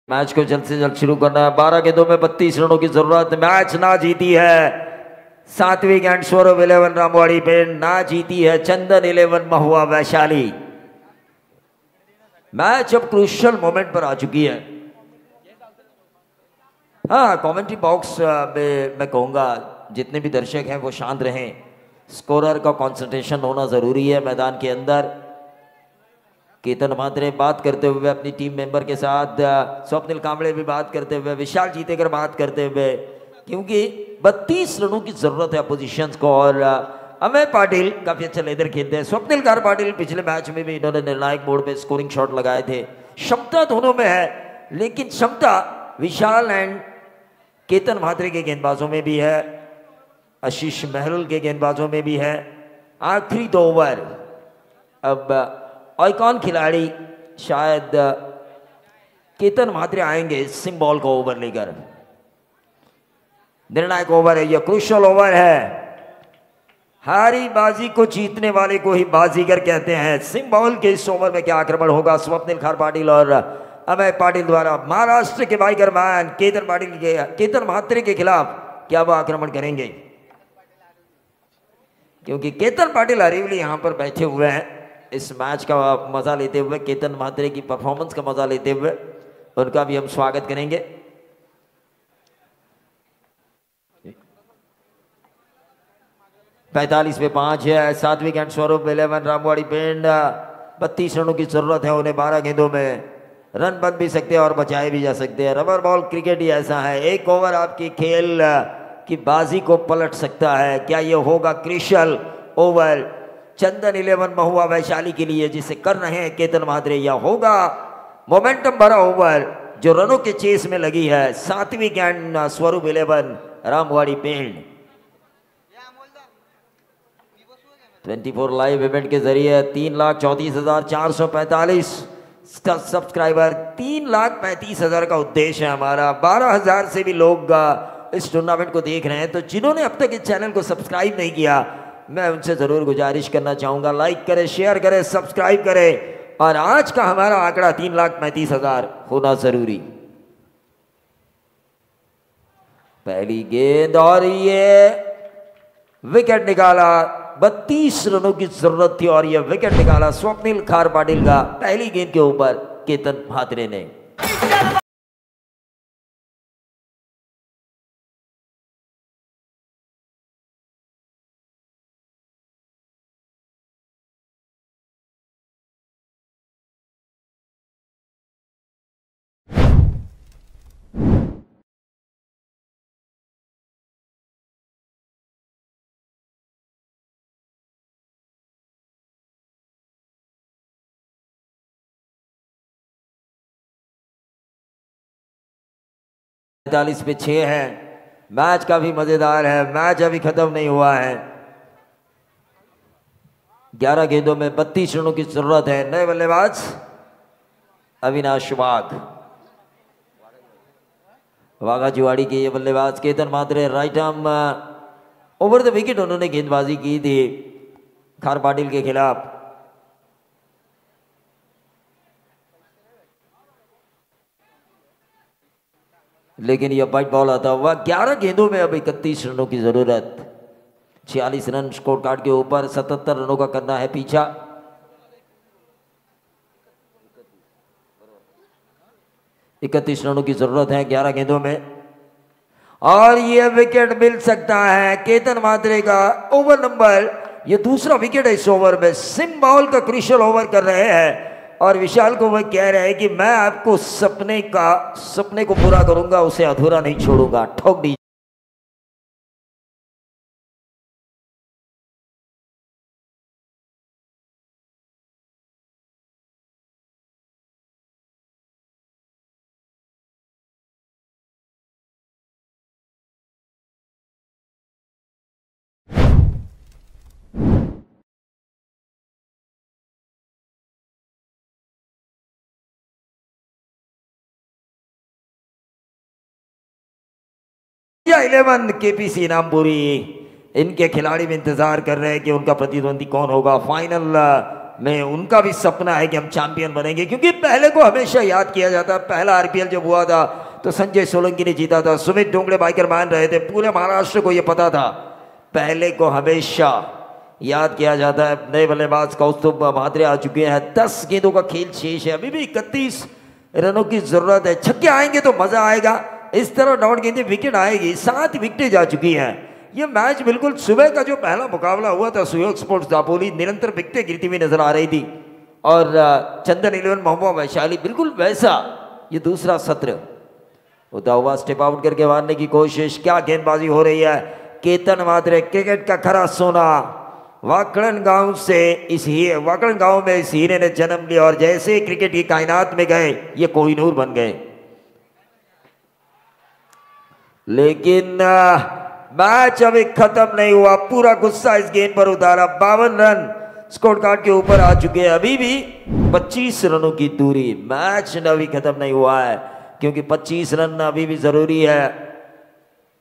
मैच को जल्द से जल्द शुरू करना है। 12 गेंदों में 32 रनों की जरूरत। मैच ना जीती है सात्विक एंड स्वरूप 11 रामवाड़ी पेड़, ना जीती है चंदन 11 महुआ वैशाली। मैच अब क्रूशियल मोमेंट पर आ चुकी है। हाँ, कमेंट्री बॉक्स में मैं कहूँगा जितने भी दर्शक हैं वो शांत रहें। स्कोरर का कंसंट्रेशन होना ज़रूरी है मैदान के अंदर। केतन म्हात्रे बात करते हुए अपनी टीम मेंबर के साथ, स्वप्निल कांबळे भी बात करते हुए, विशाल जीतेकर बात करते हुए, क्योंकि 32 रनों की ज़रूरत है अपोजिशंस को। और अमय पाटिल काफ़ी अच्छा लेदर खेलते हैं। स्वप्निल कार पाटिल पिछले मैच में भी इन्होंने निर्णायक मोड़ पे स्कोरिंग शॉट लगाए थे। क्षमता दोनों में है, लेकिन क्षमता विशाल एंड केतन म्हात्रे के गेंदबाजों में भी है, आशीष महल के गेंदबाजों में भी है। आखिरी 2 ओवर अब आइकॉन खिलाड़ी शायद केतन म्हात्रे आएंगे सिम बॉल का ओवर लेकर। निर्णायक ओवर है, यह क्रूशियल ओवर है। हारी बाजी को जीतने वाले को ही बाजीगर कहते हैं। सिम बॉल के इस ओवर में क्या आक्रमण होगा स्वप्निल खार पाटिल और अमय पाटिल द्वारा। महाराष्ट्र के बाइकर मैन केतन म्हात्रे के खिलाफ क्या वो आक्रमण करेंगे, क्योंकि केतन पाटिल हरीवली यहां पर बैठे हुए हैं इस मैच का मजा लेते हुए, केतन म्हात्रे की परफॉर्मेंस का मजा लेते हुए। उनका भी हम स्वागत करेंगे। पैंतालीस पे 5 है सात्विक एंड स्वरूप 11 रामवाड़ी पेंड। 32 रनों की जरूरत है उन्हें। 12 गेंदों में रन बन भी सकते हैं और बचाए भी जा सकते हैं। रबर बॉल क्रिकेट ही ऐसा है, एक ओवर आपकी खेल की बाजी को पलट सकता है। क्या ये होगा क्रूशियल ओवर चंदन 11 महुआ वैशाली के लिए जिसे कर रहे हैं केतन म्हात्रे, या होगा मोमेंटम भरा ओवर जो रनों के चेस में लगी है सात्विक एंड स्वरूप 11 रामवाड़ी पेंड। 24 लाइव इवेंट के जरिए 3,34,445 सब्सक्राइबर, 3,35,000 का उद्देश्य है हमारा। 12,000 से भी लोग इस टूर्नामेंट को देख रहे हैं। तो जिन्होंने अब तक इस चैनल को सब्सक्राइब नहीं किया, मैं उनसे ज़रूर गुजारिश करना चाहूँगा, लाइक करें, शेयर करें, सब्सक्राइब करें। और आज का हमारा आंकड़ा 3,35,000 होना ज़रूरी। पहली गेंद और ये विकेट निकाला। 32 रनों की जरूरत थी और ये विकेट निकाला स्वप्निल खार पाटिल का पहली गेंद के ऊपर केतन म्हात्रे ने। पे 6 है। मैच काफी मजेदार है, मैच अभी खत्म नहीं हुआ है। 11 गेंदों में 32 रनों की जरूरत है। नए बल्लेबाज अविनाश वाघा जुआड़ी के ये बल्लेबाज Ketan Mhatre right arm over the wicket उन्होंने गेंदबाजी की थी खार पाटिल के खिलाफ। लेकिन यह वाइट बॉल आता हुआ। 11 गेंदों में अब 31 रनों की जरूरत। 46 रन स्कोर कार्ड के ऊपर, 77 रनों का करना है पीछा। इकतीस रनों की जरूरत है 11 गेंदों में और यह विकेट मिल सकता है केतन म्हात्रे का। ओवर नंबर, ये दूसरा विकेट है इस ओवर में। सिम बॉल का क्रूशियल ओवर कर रहे हैं और विशाल को वह कह रहे हैं कि मैं आपको सपने को पूरा करूंगा, उसे अधूरा नहीं छोड़ूंगा, ठोक दीजिए। इंडिया 11 केपीसी नामपुरी, इनके खिलाड़ी भी इंतजार कर रहे हैं कि उनका प्रतिद्वंदी कौन होगा। फाइनल में उनका भी सपना है कि हम चैंपियन बनेंगे, क्योंकि पहले को हमेशा याद किया जाता है। पहला आरपीएल जब हुआ था तो संजय सोलंकी ने जीता था, सुमित डोंगड़े बाइकर मान रहे थे, पूरे महाराष्ट्र को यह पता था। पहले को हमेशा याद किया जाता है। नए बल्लेबाज कौस्तुभ म्हात्रे आ चुके हैं। 10 गेंदों का खेल शेष है, अभी भी 31 रनों की जरूरत है। छक्के आएंगे तो मजा आएगा, इस तरह डाउन गेंदें विकेट आएगी। 7 विकेटें जा चुकी हैं। ये मैच बिल्कुल सुबह का जो पहला मुकाबला हुआ था सुयोग स्पोर्ट्स दापोली, निरंतर विकेटें गिरती हुई नजर आ रही थी और चंदन 11 महुआ वैशाली बिल्कुल वैसा ये दूसरा सत्र होता हुआ। स्टेप आउट करके मारने की कोशिश, क्या गेंदबाजी हो रही है। केतन म्हात्रे क्रिकेट का खरा सोना, वाकड़न गांव में इस हीरे ने जन्म लिया और जैसे क्रिकेट की कायनात में गए ये कोहिनूर बन गए। लेकिन मैच अभी खत्म नहीं हुआ, पूरा गुस्सा इस गेंद पर उतारा। 52 रन स्कोर कार्ड के ऊपर आ चुके हैं, अभी भी 25 रनों की दूरी। मैच अभी खत्म नहीं हुआ है क्योंकि 25 रन अभी भी जरूरी है।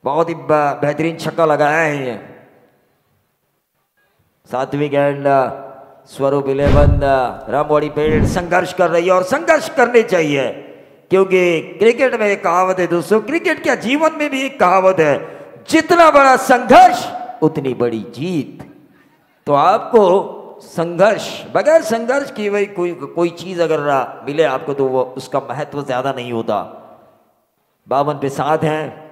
बहुत ही बेहतरीन छक्का लगाया है ये। 7वीं गेंद स्वरूप 11 रामवाड़ी पेड़ संघर्ष कर रही है और संघर्ष करने चाहिए, क्योंकि क्रिकेट में एक कहावत है दोस्तों, क्रिकेट क्या जीवन में भी एक कहावत है, जितना बड़ा संघर्ष उतनी बड़ी जीत। तो आपको संघर्ष, बगैर संघर्ष की वही कोई चीज अगर मिले आपको तो वो उसका महत्व ज्यादा नहीं होता। 52 पे 7 हैं।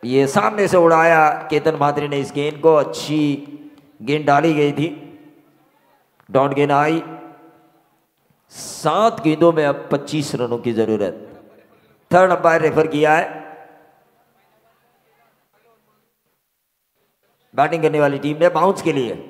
ये सामने से उड़ाया केतन म्हात्रे ने इस गेंद को, अच्छी गेंद डाली गई थी, डॉट गेंद आई। 7 गेंदों में अब 25 रनों की जरूरत। थर्ड अंपायर रेफर किया है। बैटिंग करने वाली टीम ने बाउंस के लिए।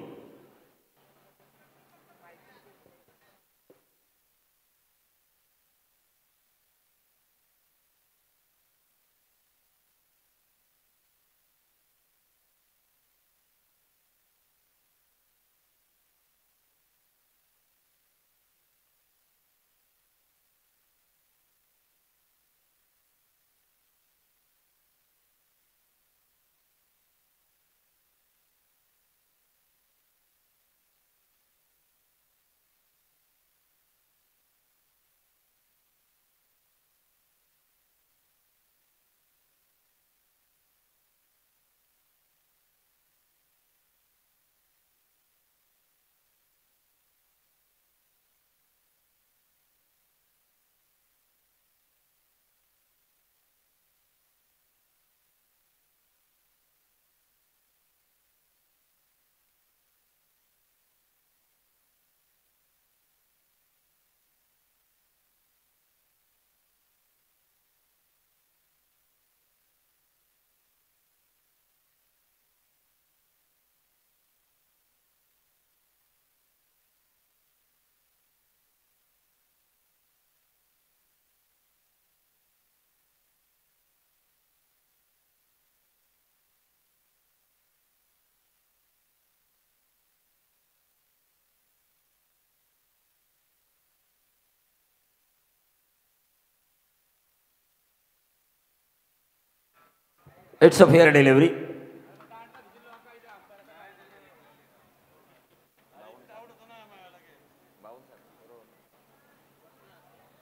It's a fair delivery.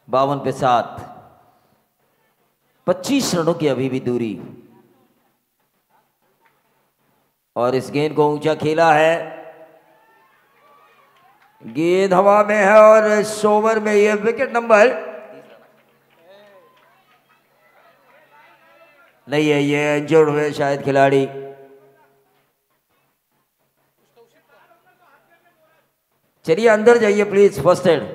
बावन पे 7, 25 रनों की अभी भी दूरी, और इस गेंद को ऊंचा खेला है, गेंद हवा में है और इस ओवर में ये विकेट नंबर नहीं है, ये इंजर्ड हुए शायद खिलाड़ी। चलिए अंदर जाइए प्लीज, फर्स्ट एड।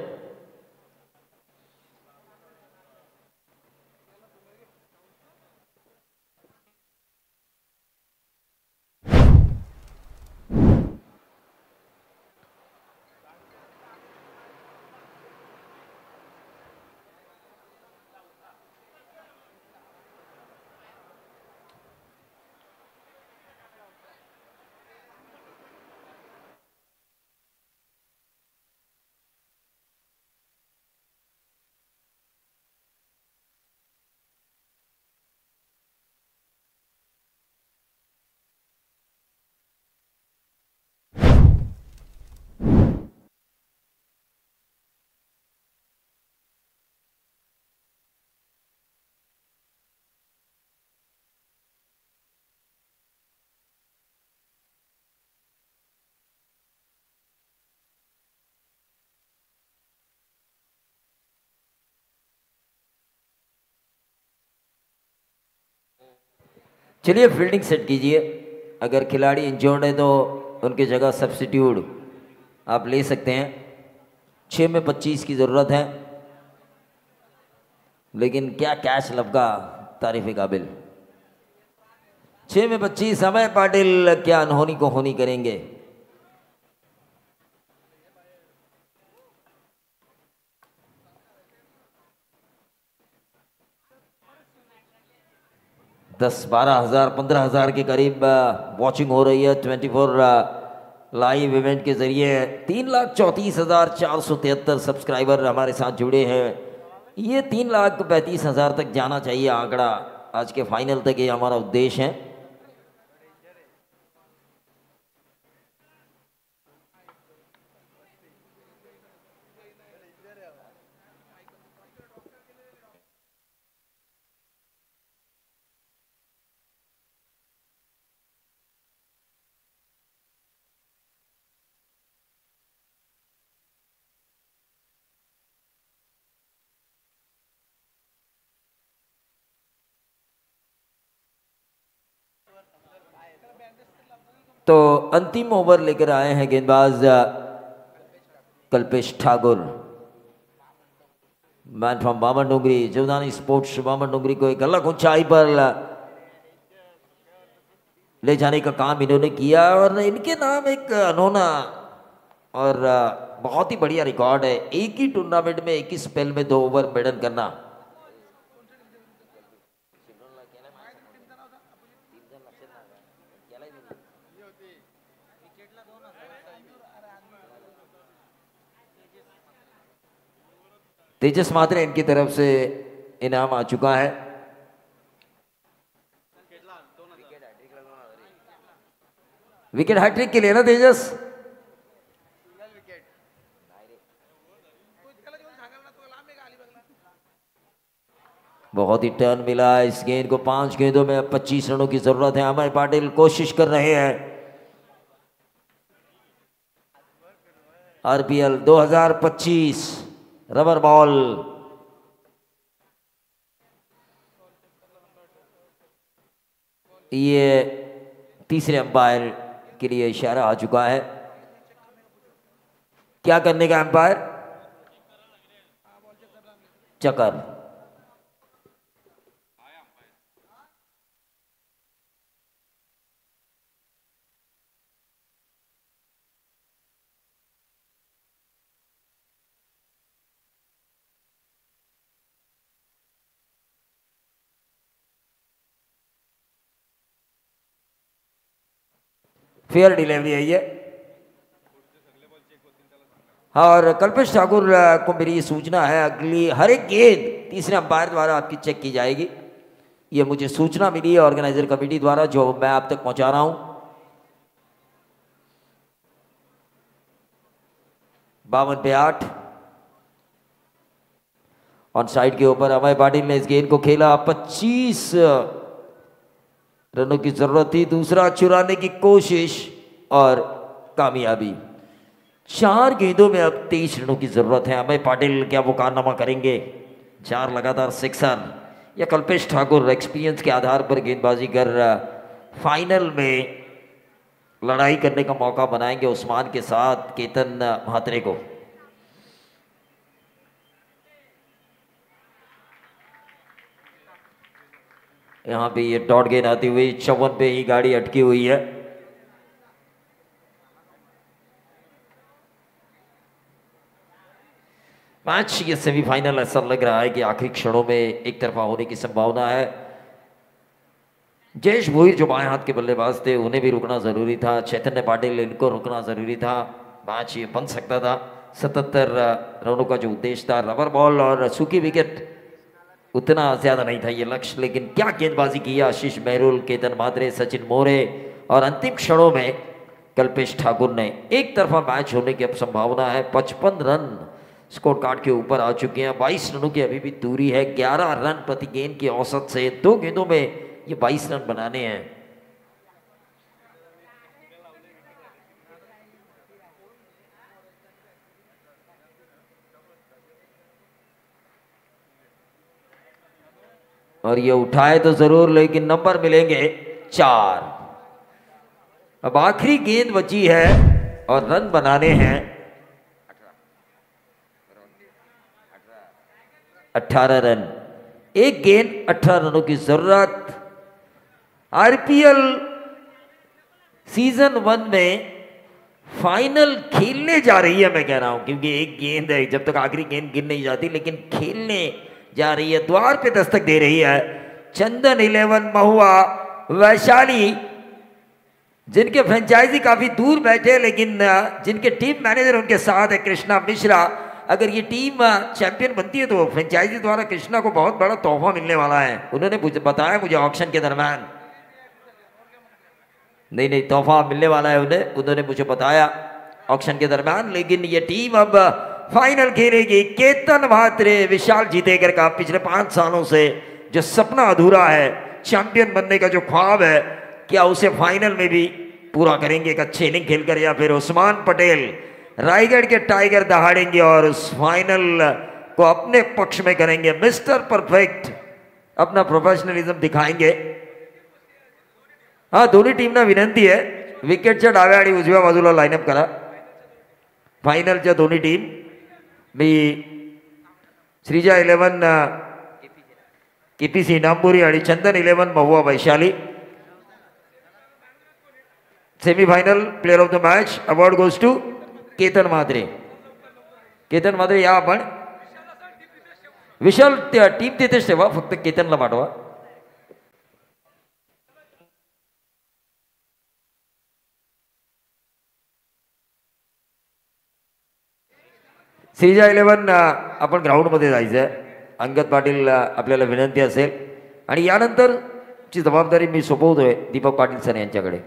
चलिए फील्डिंग सेट कीजिए, अगर खिलाड़ी इंजर्ड है तो उनकी जगह सब्स्टिट्यूट आप ले सकते हैं। 6 में 25 की ज़रूरत है, लेकिन क्या कैच लपका, तारीफ़ काबिल। 6 में 25, अमय पाटिल क्या अनहोनी को होनी करेंगे। दस 12,000 15,000 के करीब वॉचिंग हो रही है 24 लाइव इवेंट के जरिए। 3,34,473 सब्सक्राइबर हमारे साथ जुड़े हैं। ये 3,35,000 तक जाना चाहिए आंकड़ा, आज के फाइनल तक ये हमारा उद्देश्य है। तो अंतिम ओवर लेकर आए हैं गेंदबाज Kalpesh Thakur, man from Baman Dongri. Jivdani sports Baman Dongri को एक अलग ऊंचाई पर ले जाने का काम इन्होंने किया, और इनके नाम एक अनोना और बहुत ही बढ़िया रिकॉर्ड है, एक ही टूर्नामेंट में एक ही स्पेल में 2 ओवर मेडन करना। तेजस मात्रे इनकी तरफ से इनाम आ चुका है। विकेट हैट्रिक के लिए ना तेजस, बहुत ही टर्न मिला इस गेंद को। 5 गेंदों में 25 रनों की जरूरत है। अमय पाटिल कोशिश कर रहे हैं। आरपीएल 2025 रबर बॉल, ये तीसरे अंपायर के लिए इशारा आ चुका है। क्या करने का अंपायर? चक्कर। फेयर डिलीवरी है ये। हाँ, और कल्पेश ठाकुर को मेरी ये सूचना है, अगली हर एक गेंद तीसरे अंपायर द्वारा आपकी चेक की जाएगी। ये मुझे सूचना मिली है ऑर्गेनाइजर कमेटी द्वारा, जो मैं आप तक पहुंचा रहा हूं। 52 पे 8 ऑन साइड के ऊपर अमय पाटिल ने इस गेंद को खेला। 25 रनों की जरूरत थी, दूसरा चुराने की कोशिश और कामयाबी। 4 गेंदों में अब 23 रनों की जरूरत है। अमय पाटिल क्या वो कारनामा करेंगे? 4 लगातार सिक्सर, या कल्पेश ठाकुर एक्सपीरियंस के आधार पर गेंदबाजी कर फाइनल में लड़ाई करने का मौका बनाएंगे उस्मान के साथ केतन म्हात्रे को। यहां पे ये डॉट गेंद आती हुई 54 पे ही गाड़ी अटकी हुई है। मैच ये सेमीफाइनल ऐसा लग रहा है कि आखिरी क्षणों में एक तरफा होने की संभावना है। जयेश भोईर जो बाएं हाथ के बल्लेबाज थे, उन्हें भी रुकना जरूरी था। चैतन्य पाटिल, इनको रुकना जरूरी था। मैच ये बन सकता था। 77 रनों का जो उद्देश्य था, रबर बॉल और सूखी विकेट उतना ज्यादा नहीं था ये लक्ष्य, लेकिन क्या गेंदबाजी की आशीष मेहरुल, केतन म्हात्रे, सचिन मोरे और अंतिम क्षणों में कल्पेश ठाकुर ने। एक तरफा मैच होने की अब संभावना है। 55 रन स्कोर कार्ड के ऊपर आ चुके हैं। 22 रनों की अभी भी दूरी है। 11 रन प्रति गेंद की औसत से 2 गेंदों में ये 22 रन बनाने हैं। और ये उठाए तो जरूर, लेकिन नंबर मिलेंगे 4। अब आखिरी गेंद बची है और रन बनाने हैं 18 रन। एक गेंद 18 रनों की जरूरत। आरपीएल सीजन 1 में फाइनल खेलने जा रही है, मैं कह रहा हूं, क्योंकि एक गेंद है, जब तक आखिरी गेंद गिन नहीं जाती, लेकिन खेलने जा रही है। द्वार पे दस्तक दे रही है चंदन 11 महुआ वैशाली, जिनके फ्रेंचाइजी काफी दूर बैठे, लेकिन जिनके टीम मैनेजर उनके साथ है कृष्णा मिश्रा। अगर ये टीम चैंपियन बनती है तो फ्रेंचाइजी द्वारा कृष्णा को बहुत बड़ा तोहफा मिलने वाला है। उन्होंने बताया मुझे ऑक्शन के दरम्यान, नहीं तोहफा मिलने वाला है उन्होंने मुझे बताया ऑक्शन के दरम्यान। लेकिन ये टीम अब फाइनल खेलेगी। केतन म्हात्रे, विशाल जीतेकर का पिछले 5 सालों से जो सपना अधूरा है, चैंपियन बनने का जो ख्वाब है, क्या उसे फाइनल में भी पूरा करेंगे? एक अच्छे इनिंग खेलकर, या फिर उस्मान पटेल रायगढ़ के टाइगर दहाड़ेंगे और उस फाइनल को अपने पक्ष में करेंगे? मिस्टर परफेक्ट अपना प्रोफेशनलिज्म दिखाएंगे। हाँ, दोन्ही टीमना विनंती आहे विकेटच्या डाव्या आणि उजव्या बाजूला लाईनअप करा फायनलच्या दोन्ही टीम। मी श्रीजा 11 केपीसी नांबुरी आणि Chandan 11 Mahua Vaishali. Semifinal player of the match award goes to Ketan Mhatre. Ketan Mhatre या आपण विशाल टीम तिथेच ठेवा, फक्त केतनला पाठवा। श्रीजा 11 आपण ग्राउंडमध्ये जायचं आहे। अंगद पाटील आपल्याला विनंती असेल आणि यानंतर ची जबाबदारी मी सोपवतोय दीपक पाटील सर यांच्याकडे।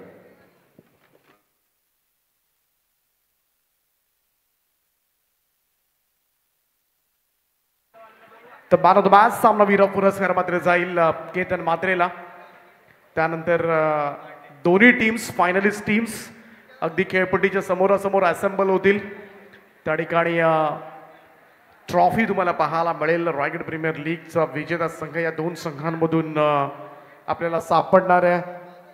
तर मॅन ऑफ द मॅच सामनावीर पुरस्कार मात्र जाईल केतन म्हात्रेला। त्यानंतर दोन्ही टीम्स फायनलिस्ट टीम्स अगदी खेळपट्टीच्या समोरासमोर असेंबल होतील। त्या ठिकाणी ट्रॉफी तुम्हाला पाहायला मिळेल। रायगड प्रीमियर लीगचा विजेता संघ या 2 संघांमधून आपल्याला सापडणार आहे।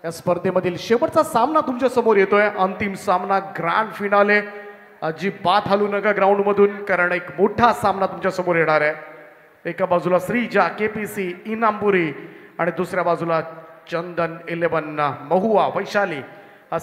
या स्पर्धेमधील शेवटचा सामना तुमच्या समोर येतोय। अंतिम सामना, ग्रँड फिनाले। अजिबात हलू नका ग्राउंडमधून, कारण एक मोठा सामना तुमच्या समोर येणार आहे। एका बाजूला श्रीजा केपीसी इनांबुरी आणि दुसऱ्या बाजूला चंदन 11 महुआ वैशाली। हा